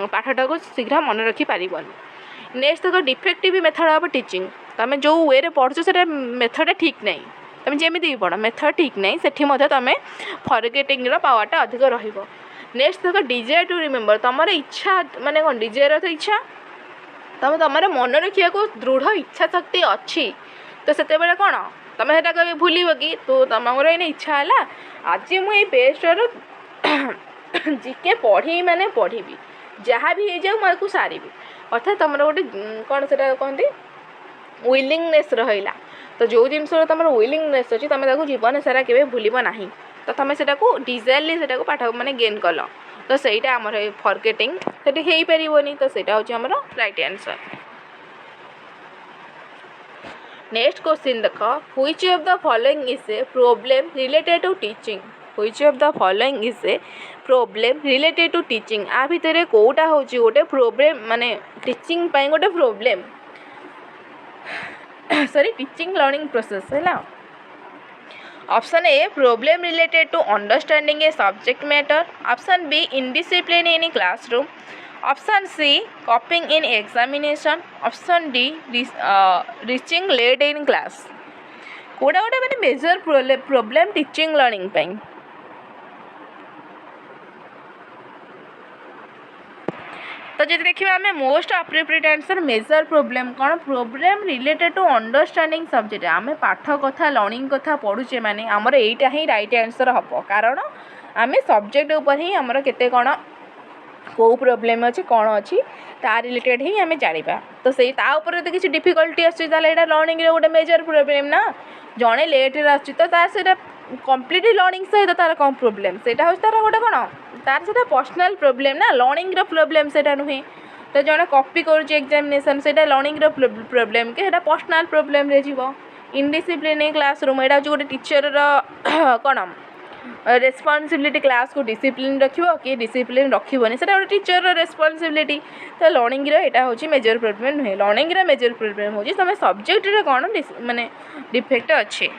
पाठटा को शीघ्र मन रखी पारबनी नेक्स्ट देख डिफेक्टिव मेथड ऑफ टीचिंग तुम जो वे रे पढ़ुच से मेथड ठीक नहीं तुम जमी भी पढ़ मेथड ठीक नहीं से तुम फॉरगेटिंग पावरटा अधिक रहिबो नेक्स्ट देख डिजायर टू रिमेम्बर तुम इच्छा माने कौन डिजायर तो इच्छा तुम तुम मन रखा को दृढ़ इच्छा शक्ति अच्छी तो से कौन तुम कभी भूल कि तो तुम इच्छा है आज मुझे पेस्टर जिके पढ़ी माने पढ़ी जहाँ भी हो जाऊ मुझे सारी अर्थात तुम गोटे कौन से कहते विलिंगनेस रहा तो तो जो जिनस तुम विलिंगनेस अच्छी तुम जीवन सारा के भूल ना तो तुम से डिजाइनली से पाठ माने गेन कल तो सहीटा आमर फॉरगेटिंग से पारनी तो सहीटा हूँ आमर राइट आंसर। नेक्स्ट क्वेश्चन देख which of the following is a problem related to teaching which of the following is a problem related to teaching आ भितर कोटा हूँ गोटे प्रॉब्लम माने टीचिंग पाई गोटे problem sorry teaching learning process है। Option A problem related to understanding a subject matter option B indiscipline in classroom option C copying in examination option D reaching late in class कोड़ा गोटे मैंने major problem teaching learning पाई तो जब देखिए आम most appropriate answer major problem कौन problem related to understanding subject आम पाठ कथा लर्निंग कथा पढ़ुचे माने आमर एटा ही राइट आंसर हम कारण आम सब्जेक्ट उपर ही आमर केते कौन कौ प्रॉब्लम अच्छे कौन अच्छी ता रिलेटेड ही आम जाना तो से तो किसी डिफिकल्टी आसा लर्निंग गोटे मेजर प्रॉब्लम ना जड़े लेट्रे आसा कम्प्लीट लर्निंग सहित तार कौन प्रोब्लेम से तार गोटे कौन तार से पर्सनाल प्रोब्लेम ना लर्निंग प्रोब्लेम से नुहे तो जड़े कॉपी कर एग्जामिनेशन से लर्निंग प्रोब्लेम के पर्सनाल प्रोब्लेम रे जीवो इनडिसिप्लिन क्लासरूम यहाँ हूँ गोटे टीचर कौन रेस्पॉन्सिबिलिटी क्लास को डिसिप्लिन रखिबो कि डिसिप्लिन रखिबोनी सेटा गोटे टीचर रेस्पॉन्सिबिलिटी तो लर्निंग यहाँ हूँ मेजर प्रोब्लेम नुहे लर्निंग मेजर प्रोब्लेम हूँ तुम सब्जेक्ट कौन माने डिफेक्ट अच्छे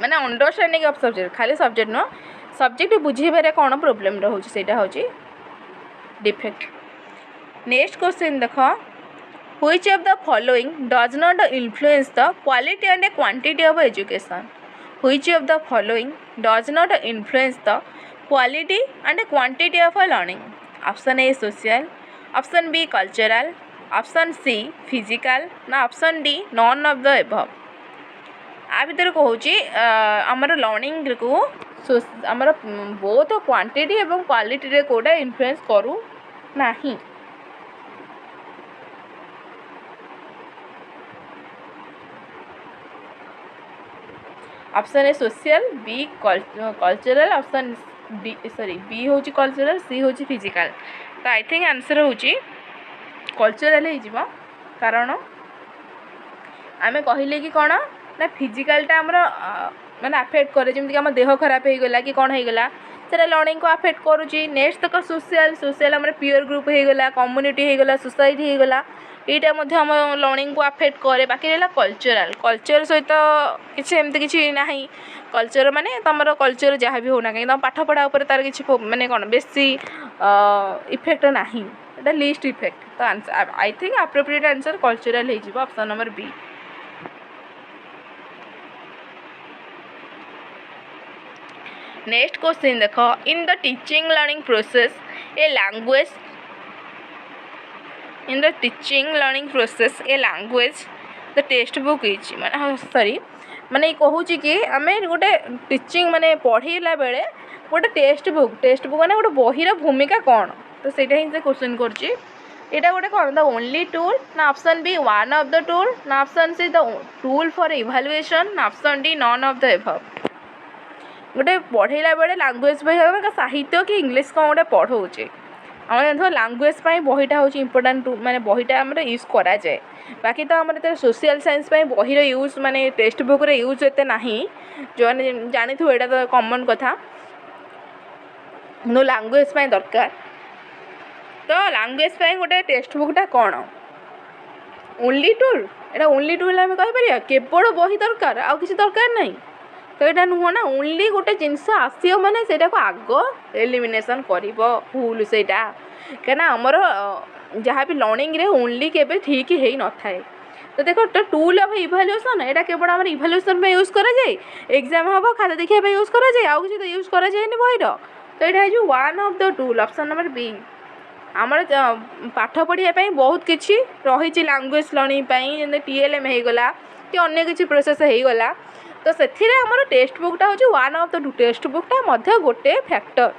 माने अंडरस्टैंडिंग ऑफ सब्जेक्ट खाली सब्जेक्ट नुह सब्जेक्ट बुझेबारे कौन प्रोब्लेम रोचे सेटा हूँ डिफेक्ट। नेक्स्ट क्वेश्चन देख which of the following does not influence the quality and quantity of education which of the following does not influence the quality and quantity of learning option A social option B cultural option C physical ना option D none of the above आ भर कहूँ आमर learning को आमर बहुत quantity एवं quality रे कोटा इन्फ्लुएंस करू नाही option A social B cultural option D sorry B हूँ कल्चरल सी हूँ फिजिकल तो आई थिंक आंसर हूँ कल्चरल हो कारण आम कहले कि कौन ना फिजिकालटा आमर माने अफेक्ट करे जमीक आम देह खराब हो गला कि कौन हो गला से लर्निंग को अफेक्ट करुच्ची। नेक्स्ट तक सोशल सोशल आम पीयर ग्रुप हो गला कम्युनिटी हो गला सोसाइटी हो गला यहाँ आम लर्निंग को अफेक्ट करे बाकी रहा कल्चरल कल्चर सहित किसी एमती किसी ना कल्चर माने तुम कल्चर जहाँ भी होना कहीं तुम पाठ पढ़ा उपर तार किसी माने कौन बेसी इफेक्ट ना लिस्ट इफेक्ट तो answer I think appropriate answer cultural हो option number B. Next question देख in the teaching learning process a language in the teaching learning process a language the text book is माने sorry माने कहूँ कि आम गोटे teaching माने पढ़ेला बेले गोटे टेक्स्ट बुक माने गोटे बहीर भूमिका कौन तो सेटा ही से क्वेश्चन करछि एटा गोटे कौन द ओनली टूल ना option B one of the tool ना option C the tool for evaluation ना option D none of the above गोटे पढ़ेला बेले लैंग्वेज बही साहित्य कि इंग्लीश कौन गोटे पढ़ाऊे आम जानते लैंग्वेज बहीटा हूँ इंपोर्टाट माने बहीटा आम यूज करा जाए बाकी तो आम सोशल साइंस बहीर यूज माने टेक्स्ट बुक रे यूज एते नहीं जो जानी थो यहाँ तो कॉमन कथा नो लैंग्वेज दरकार तो लैंग्वेज गोटे टेक्स्ट बुकटा कौन ओनली टूल एटा ओनली टूल आम कहीपर केवल बही दरकार आउ किसी दरकार नहीं तो यहाँ नुह ना ओनली गोटे जिनस आसो मैंने से आग एलिमिनेशन कर भूल से कहीं आमर जहाँ भी लर्निंग रे ओनली केबे ठीक है न थाए तो देख तो टूल ऑफ इवैल्यूएशन यहाँ केवल आम इवैल्यूएशन यूज कराए एग्जाम हम खाता देखा यूज कराए आउ किसी तो यूज कराए बहीर तो यहाँ हूँ one of the tool option number B आमर पाठ पढ़ाई बहुत किसी रही लैंग्वेज लर्निंग जैसे TLM होगला कि अन्य किसी प्रोसेस होगला तो से आमर टेक्स्ट बुकटा हूँ वन ऑफ द टेक्स्ट बुकटा गोटे फैक्टर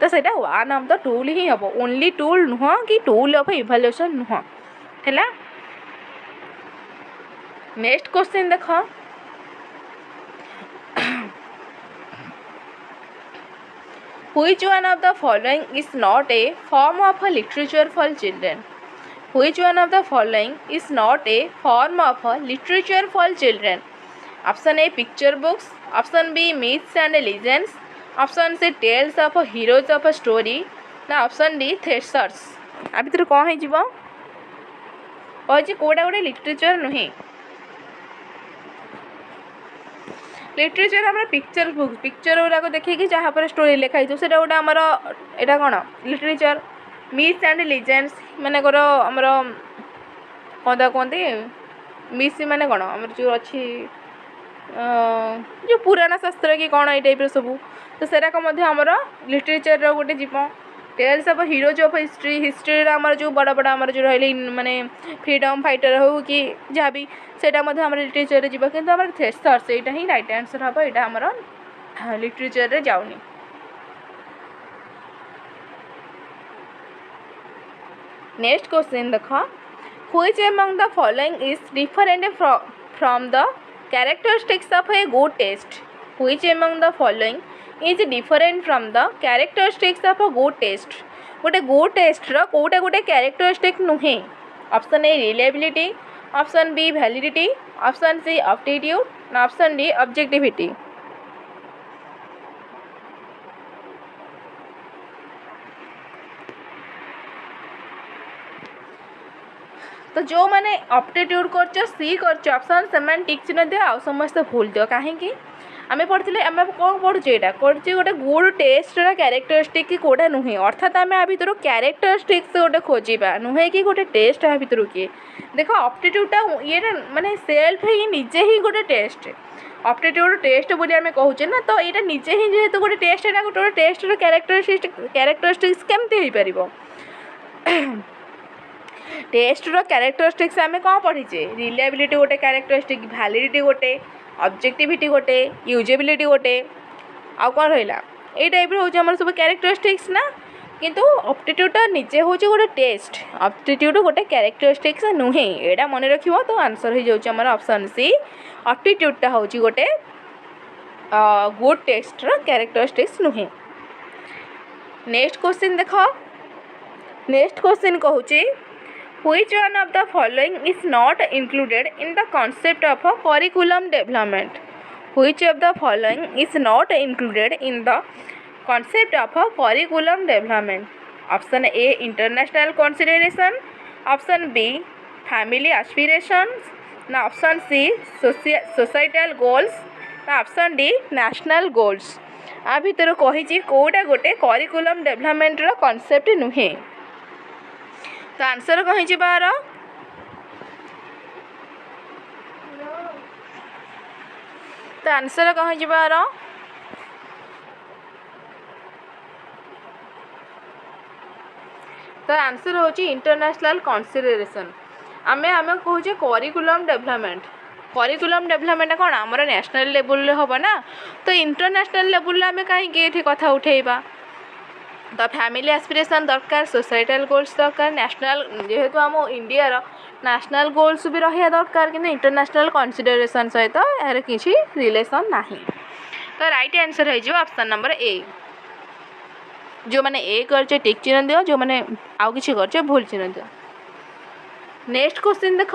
तो सेटा वन ऑफ द टूल ही हम ओनली टूल नुह कि टूल ऑफ इवैल्यूएशन नुह है। नेक्स्ट क्वेश्चन देख Which one of the following is not a form of a literature for children? Which one of the following is not a form of a literature for children? Option A picture books, option B myths and legends, option C tales of heroes of a story, ना option D thesaurs. आ भितर कौन है जीव कहे कौटा गोटे literature नुहे literature आम picture book picture गुड़ाक देखिए जहाँ पर स्टोरी लिखाई से गोटे आमर यहाँ कौन लिटरेचर मिथ्स एंड लिजेंड्स मानकर आमर कौन कहते मिथ्स माने कौन आमर जो अच्छी जो पुराण शास्त्र कि कौन ये टाइप सब तो सेराक आमर लिटरेचर गोटे जीव tales of heroes of history history आमर जो बड़ा बड़ा आमर जो रही माने फ्रीडम फाइटर हो कि जहाँ भी सेटा आम लिटरेचर जीव कि आम थेसर्स यहाँ ही राइट आंसर हम यहाँ आमर लिटरेचर जाऊनी नेक्स्ट क्वेश्चन देख which among the following is different from the characteristics of a good test which among the following is different from the characteristics of a good test गोटे good test रो कोटा गोटे characteristic नुहे option A reliability option B validity option C aptitude option D objectivity तो जो मैंने aptitude कर सी कर ऑप्शन से टिक चिन्ह दियो आ समस्त भूल दियो कहीं आम पढ़ते आम कौन पढ़ुचे यहाँ कर गोटे गुड टेस्ट कैरेक्टरिस्टिक कि कौटा नुहे अर्थात आम आ भर कैरेक्टरिस्टिक्स गोटे खोजा नुहे कि गोटे टेस्ट आ भर किए देख एप्टीट्यूडटा ये माने सेल्फ ही निजे ही गोटे टेस्ट एप्टीट्यूड टेस्ट बोली आम कहूचे ना तो यहाँ निजे ही जेहेतु गोटे टेस्ट है गोटे टेस्ट कैरेक्टरिस्टिक्स केमती हो पार टेस्टर कैरेक्टरिस्टिक्स आम कौन पढ़ीचे रिलायबिलिटी गोटे कैरेक्टरिस्टिक वैलिडिटी गोटे ऑब्जेक्टिविटी गोटे यूजेबिलिटी गोटे आउ कौन रहा ये टाइप हूँ सब कैरेक्टरिस्टिक्स ना किंतु एप्टीट्यूडटा निजे हूँ गोटे टेस्ट एप्टीट्यूड गोटे कैरेक्टरिस्टिक्स नुहे यहाँ मन रख तो आंसर हो जाए ऑप्शन सी एप्टीट्यूडटा हूँ गोटे गुड टेस्टर कैरेक्टरिस्टिक्स नुहे नेक्स्ट क्वेश्चन देख नेक्स्ट क्वेश्चन कहूँ Which one of the following is not included in the concept of a curriculum development? Which of the following is not included in the concept of a curriculum development? Option A international consideration, option B family aspirations, now option C societal goals, now option D national goals. आ भितर कही कौटा गोटे curriculum development रो concept नुहे तो answer कही बार तो answer कही बार तो answer हूँ इंटरनेशनल कन्सिडरेशन आमे आमे कहूँ करिकुलम डेभलपमेंट कौन आमर नेशनल लेवल हम ना तो इंटरनेशनल लेवल आम कहीं कथा उठेबा तो फैमिली एस्पिरेशन दरकार सोसाइटल गोल्स दरकार नेशनल जेहेतु आम इंडिया नेशनल गोल्स भी रहा दरकार कि इंटरनेशनल कन्सिडरेशन सहित यार किसी रिलेशन ना तो राइट आंसर हो ऑप्शन नंबर ए जो मैंने ए कर टिक चिन्ह दियो जो मैंने आउ किसी कर भूल चिन्ह दियो नेक्स्ट क्वेश्चन देख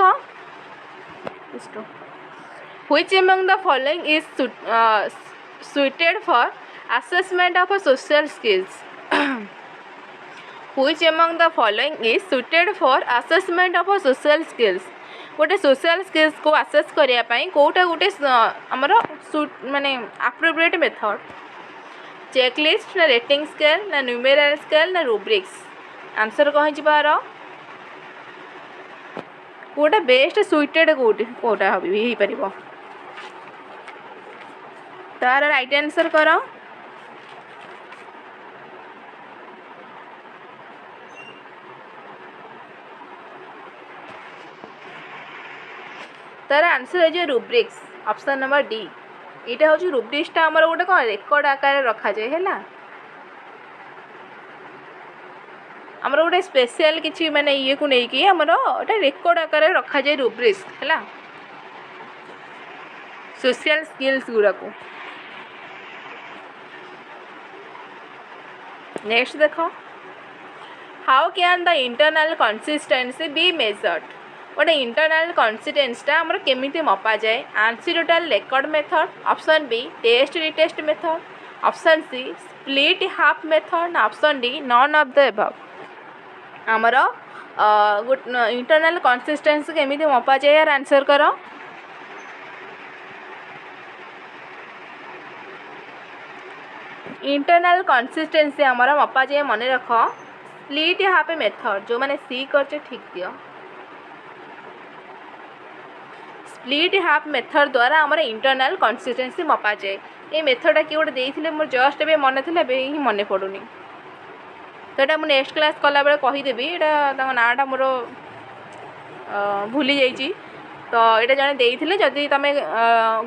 which among the following is suited for assessment of social skills which among the following is suited for assessment of social skills गोटे सोशल स्किल्स को आसेस करने कौटा गोटे आमर माने एप्रोप्रिएट मेथड चेकलिस्ट ना रेटिंग स्केल ना numerical scale ना rubrics answer कहीं बार कौटा बेस्ट सुइटेड कौटा हो पार तार राइट आंसर कर तार आंसर है रूब्रिक्स ऑप्शन नंबर डी यहाँ हूँ रूब्रिक्सटा आमर गोटे कौन रेकर्ड आकार रखा जाए है आमर गोटे स्पेशल किसी माने ये को नहीं कि आमर गोटे रेकर्ड आकार रखा जाए रूब्रिक्स है सोशल स्किल्स गुड़ा को। नेक्स्ट देखो, how can the internal consistency be measured. गोटे इंटरनल कंसिस्टेंसीटा आमर केमिति मपा जाए। Anecdotal record method, option B test retest method, option C split half method, option D none of the above. आमर इंटरनल कंसिस्टेंसी केमिति मपा जाए यार आंसर करो। इंटरनल कंसिस्टेंसी आमर मपा जाए मन रख स्प्लिट हाफ मेथड। जो मैंने सी कर ठीक दियो। स्प्लिट हाफ मेथड द्वारा आमर इंटरनल कंसिस्टेंसी मपा जाए। ये मेथडा किए गोटे देते मोर जस्ट ए मन थी ही मन पड़ूनी। तो यहाँ मुझे नेक्स्ट क्लास कला बेले कहीदेवी। यहाँ नाटा मोर भूली जाइए। तो ये जड़े देते जदि तुम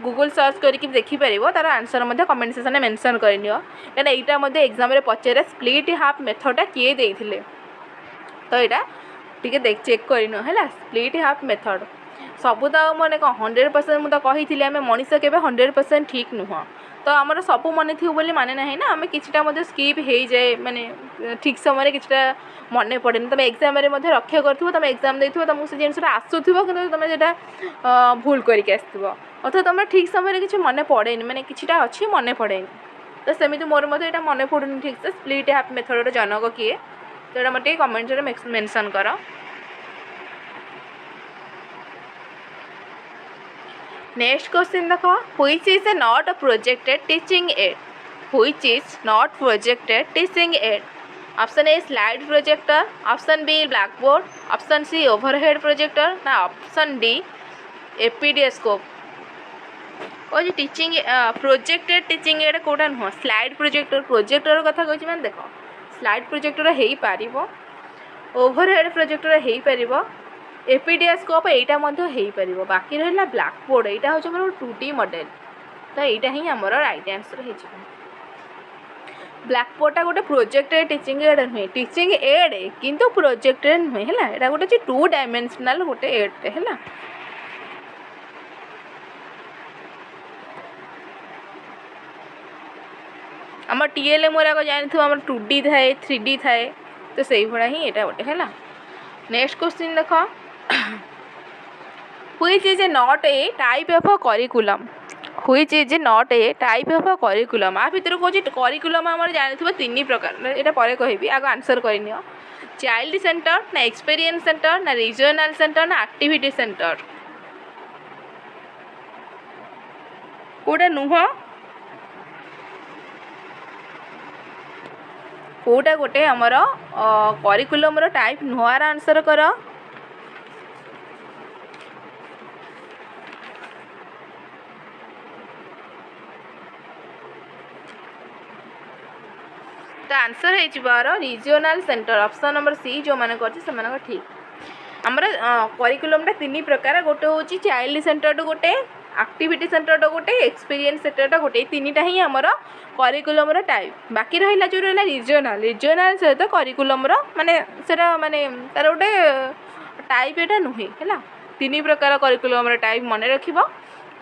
गूगल सर्च करके देखिपर तार आंसर कमेंट सेक्शन में मेंशन करनियो। कहीं यहाँ एग्जाम पचारे स्प्लिट हाफ मेथडा किए देते। तो यहाँ टी चेक करन है स्प्लिट हाफ मेथड सबू तो मैंने 100% मुझे कही आम मनीष के 100% ठीक नुह। तो आमर सबू मन थी बोली माने ना ना आम किटा स्कीप हो जाए माने ठीक समय किटा मन पड़े। तुम एग्जाम रक्षा कर तुम एग्जाम दे तुमको से जिनसा आसूब कि तुम जो भूल करके आसो अथवा तुम ठीक समय किसी मन पड़े माने किटा अच्छी मन पड़े। तो सेमती मोर यहाँ मन पड़ूनी ठीक से स्प्लिट हाफ मेथड जनक किए। तो यहाँ मतलब कमेंट में मेंशन कर। नेक्स्ट क्वेश्चन देखो, which is a not projected teaching aid. Which is not projected teaching aid. Option A slide projector, option B black board, option C overhead projector ना option D epidiascope. और teaching projected teaching aid कोटा नुह slide projector. Projector कथा कहूँ मैंने देख slide projector हो पार, overhead projector हो पार, एपीडीएस्कोप यहाँ हो पार। बाकी रहा ब्लैक बोर्ड यहाँ हूँ 2D मॉडल। तो यहाँ ही आमर राइट आंसर हो। ब्लैक बोर्डटा गोटे प्रोजेक्टेड टीचिंग एड नुहे टीचिंग एड किंतु प्रोजेक्टेड नुहे है। यहाँ गोटे 2 डायमेंशनल गोटे एड है। आम टीएलएम गुराक जानी आम 2D थाए 3D थाए। तो से भाया ही यहाँ गोटे है। नेक्स्ट क्वेश्चन देख, which is a not a type of curriculum. Which is a not a type of curriculum. आ भितर कौन करिकुलम आम जानी 3 प्रकार। यहाँ पर कहबी आग आंसर करनी। चाइल्ड सेंटर ना एक्सपीरियंस सेंटर ना रीजनल सेंटर ना एक्टिविटी सेंटर। कौटा नुह कौटा गोटे आमर करिकुलम टाइप नुआर आंसर कर। तो आंसर है regional centre option number C. जो मैंने कर ठीक आमर करिकुलमटा 3 प्रकार। गोटे हूँ चाइल्ड सेंटर गोटे, एक्टिविटी सेंटर गोटे, एक्सपीरियंस सेंटर गोटे। 3टा ही आमर करिकुलम टाइप। बाकी रहा जो रहा रीजनल सहित करिकुलम माने सेटा माने तार गोटे टाइप यहाँ नुहे है। 3 प्रकार करिकुलम टाइप मन रख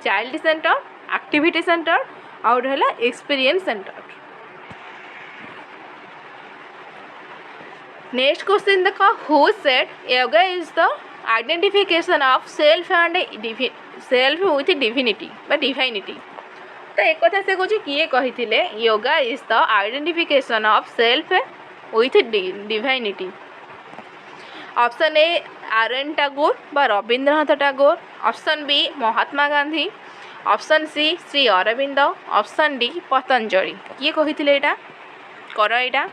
चाइल्ड सेंटर, एक्टिविटी सेंटर आउ रहा एक्सपीरियंस सेंटर। नेक्स्ट क्वेश्चन देख, who said yoga is the identification of self and self with divinity बा डिवाइनिटी। तो एक कथा से कहे किए कही yoga is the identification of self with divinity. Option A R N. Tagore बा Rabindranath Tagore, option B Mahatma Gandhi, option C Shri Aurobindo, option D Patanjali. किए कही यहाँ कर यहाँ।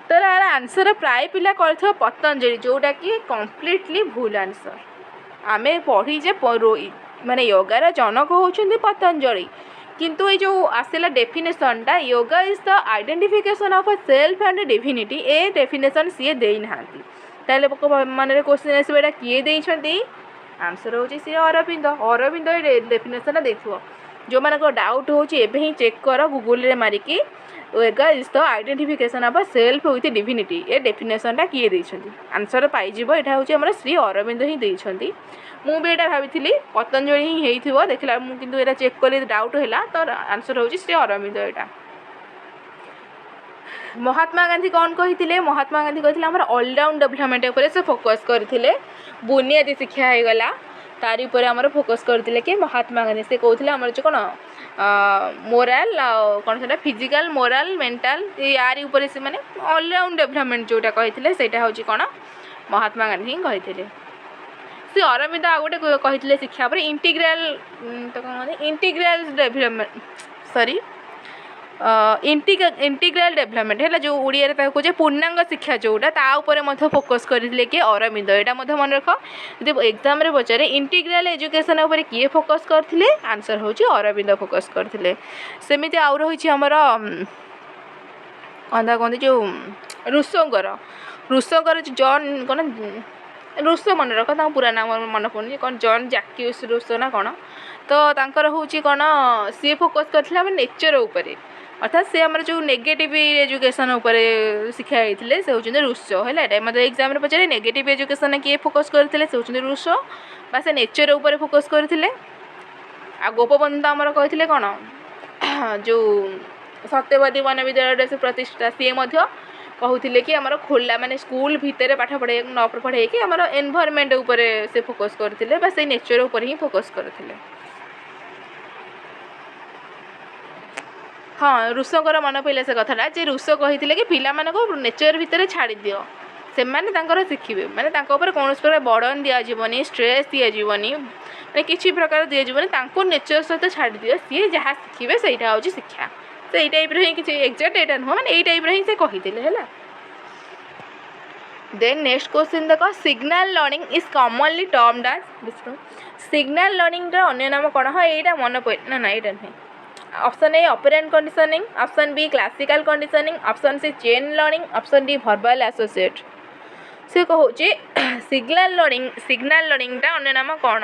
तो यार आंसर प्राय पिला कर पतंजलि जोटा कि कम्प्लीटली भूल आंसर। आम पढ़ीजे माने योगार जनक होउछन्ति पतंजलि किंतु ये जो आसला डेफिनेशनटा yoga is the identification of a self and divinity ए डेफिनेशन सी दे ना। ताले मन क्वेश्चन आसो किए देइछन्ति आंसर होची श्री अरविंद। अरविंद डेफिनेशन देखो जो मानक डाउट होची एबे ही चेक कर गूगल रे मारिकी वेगा is the identification of a self with divinity ए डेफिनेशनटा किए देइछन्ती आंसर पाइजिबो एटा होची हमर श्री अरविंद ही देइछन्ती मु भी एटा भाबिथिली पतंजलि ही हेइथिबो देखला मु किंतु एटा चेक कले डाउट हैला तो आंसर होची श्री अरविंद एटा महात्मा गांधी कौन कही महात्मा गांधी कही आम ऑलराउंड डेवलपमेंट उपर से फोकस करते बुनियादी शिक्षा हो गला तारी ऊपर आमर फोकस करते कि महात्मा गांधी से कहते आमर जो कौन मोराल कौन से फिजिकल मोराल मेंटल यार ऊपर से माने ऑलराउंड डेवलपमेंट जोटा कही से कौन महात्मा गांधी कही से अरविंद आ गोटे कही शिक्षा पर इंटीग्राल तो कौन integral development sorry integral development है जो ओडिया रे कहे पूर्णांग शिक्षा जोटा ता ऊपर मध्य फोकस करथिले कि अरविंद एटा मध्य मन रख जब एग्जाम रे पचारे इंटीग्राल एजुकेशन ऊपर किए फोकस करथिले आंसर होची अरविंद फोकस करथिले सेमिति आउ रहिछि हमर अंधा कोन जो रुसोंगर जॉन कोन रुसो मन रख ता पूरा नाम मन पड़नी कौन जॉन जैक्यूस रुसो ना कौन तो तांकर होची कौन सी फोकस करथिले नेचर ऊपर अर्थात से आम जो नेगेटिव एजुकेशन उपर शिक्षा होते से होती रुसो है मतलब एग्जाम रे पचारे नेगेटिव एजुकेशन किए फोकस करते से होती रुसो बा से नेचर उपर फोकस करते आ गोपबंधु आमर कहते कौन जो सत्यवादी वन विद्यालय से प्रतिष्ठा सी कहते कि आमर खोला माने स्कूल भितर पाठ पढ़े न पढ़े कि आमर एनवायरनमेंट उपर से फोकस करते बा से नेचर उपर ही फोकस करते हाँ रुसोंकर मन पड़ा से कथाटा जे रुसो कही कि पिला को नेचर भितर छाड़ी दियो से माने शिखिबे माने कौन प्रकार बर्डन दिज्वनी स्ट्रेस दिज्वनी माने किसी प्रकार दिज्वनी नेचर सहित छाड़ी दियो सी जहाँ शिखे से हूँ शिक्षा तो यही टाइप ही किसी एक्जाक्ट एटा नुह मैंने यही टाइप ही से कही है देन नेक्स्ट क्वेश्चन देख signal learning is commonly termed as signal learning अन्य नाम कौन हाँ यहाँ मन पड़ा ना यहाँ नुहे option A operant conditioning option B classical conditioning option C chain learning option D verbal associate से कहूँ सिग्नल लर्निंग टा अन्य नाम कौन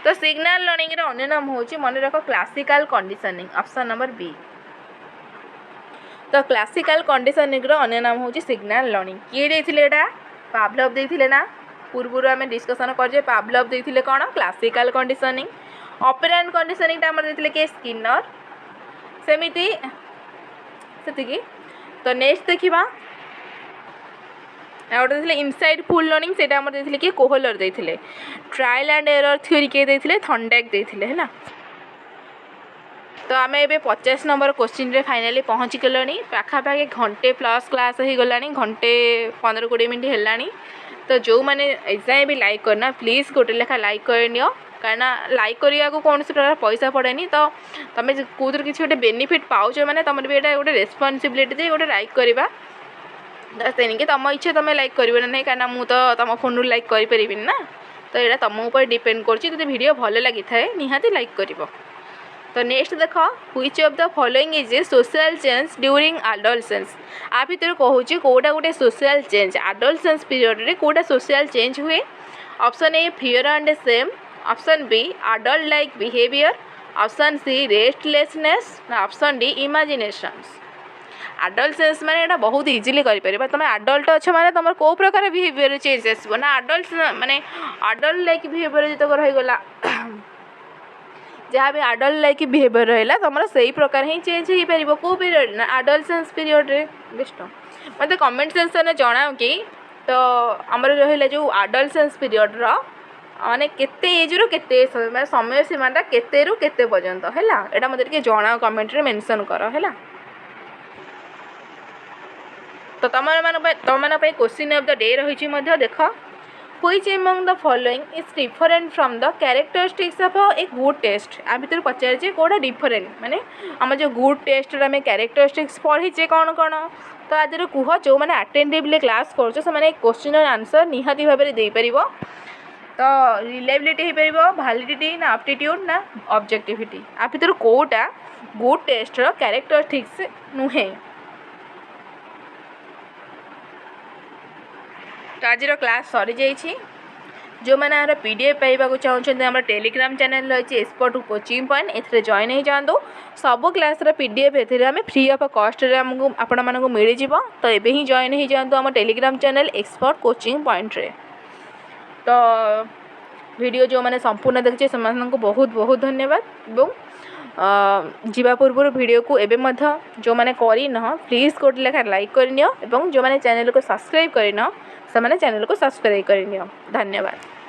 तो सिग्नल लर्निंग रे अन्य नाम होची मन रख classical conditioning option number B तो क्लासिकल कंडीशनिंग रो अन्य नाम होची सिग्नल लर्निंग किए देथिले एटा पावलोव देथिले ना पूर्व आम डिस्कसन कर पावलोव देथिले कौन क्लासिकल कंडीशनिंग ऑपरेंट कंडीशनिंग आमर देथिले के स्किनर सेमिति सेतिकी तो नेक्स्ट देखिबा गोटे देथिले इनसाइड फुल लर्निंग सेटा आमर देथिले कि कोहलर देथिले ट्रायल एंड एरर थ्योरी के देथिले थंडैक देथिले हैला तो आम ए 50 नंबर क्वेश्चन रे फाइनली पहुँची गलानी पाखापाखि घंटे प्लस क्लास हो गलानी घंटे 15-20 मिनट हेलानी तो जो मैंने एग्जाम भी लाइक करना प्लीज गोटे लेखा लाइक कर नियो कारण लाइक करने को कौन प्रकार पैसा पड़ेनी तो तुम कौर किसी गोटे बेनिफिट पाच मैंने तुम भी ये गोटे रेस्पॉन्सिबिलिटी दे गोटे लाइक करवा तेणिक तुम इच्छा तुम लाइक कर ना कारण मुझे तो तुम फोन रू लाइक करें ना तो यहाँ तुम ऊपर डिपेंड कर वीडियो भल लगी था निहाती लाइक कर तो नेक्स्ट देख which of the following is a social change during adolescence आ भर कहूँ कौटा गोटे सोशल चेंज एडोलसेंस पीरियड रे कौटा सोशल चेंज हुए option A fear and shame option B adult like behaviour option C restlessness option D imaginations adolescence माने एटा बहुत इजीली करि परिबा तुम एडल्ट अच्छ माने तुम को प्रकार बिहेवियर चेंज आसबो ना एडल्ट माने एडल्ट लाइक बिहेवियर जत रही गला जहाँ भी एडल्ट लाइक बिहेवियर रहा तुम से प्रकार ही चेंज हो पार कौ पीरियड ना एडोलसेंस पीरियड रे बेस्ट मत कमेंट सेक्शन में जनाओ कि तो आमर रहा जो एडोलसेंस पीरियड रो माने केते एज रो केते माने समय सीमाटा केते रु केते पर्यंत है यहाँ मत जनाओ कमेंट रे मेंशन कर है तो तुम क्वेश्चन ऑफ द डे रही देख which among the following is different from the characteristics of a good test आ भर पचारे कौटा डिफरेंट माने आम जो गुड टेस्ट आम कैरेक्टरिस्टिक्स पढ़ीचे कौन कौन तो आज कह जो मैंने अटेंटिवली क्लास कर क्वेश्चन आंसर निहाती भाव में देपर तो रिलायबिलिटी हो पार वैलिडिटी ना एप्टीट्यूड ना ऑब्जेक्टिविटी आ भर कौटा गुड टेस्ट कैरेक्टरिस्टिक्स नुहे तो आज क्लास सरी जाइए जो मैंने आर पीडीएफ पाइबा चाहते आम टेलीग्राम चैनल रही expert coaching point A join हो जातु सब class PDF A free of cost आमको आपण मानक मिल जाव तो ये ही जॉइन हो जातु आम Telegram channel expert coaching point रे। तो वीडियो जो मैंने संपूर्ण देखिए से बहुत बहुत धन्यवाद और जीवा पूर्व वीडियो को एवं जो मैंने करना प्लीज गोटे लेखा लाइक करनियो और जो मैंने चैनल को सब्सक्राइब करना से चैनल को सब्सक्राइब करनियो। धन्यवाद।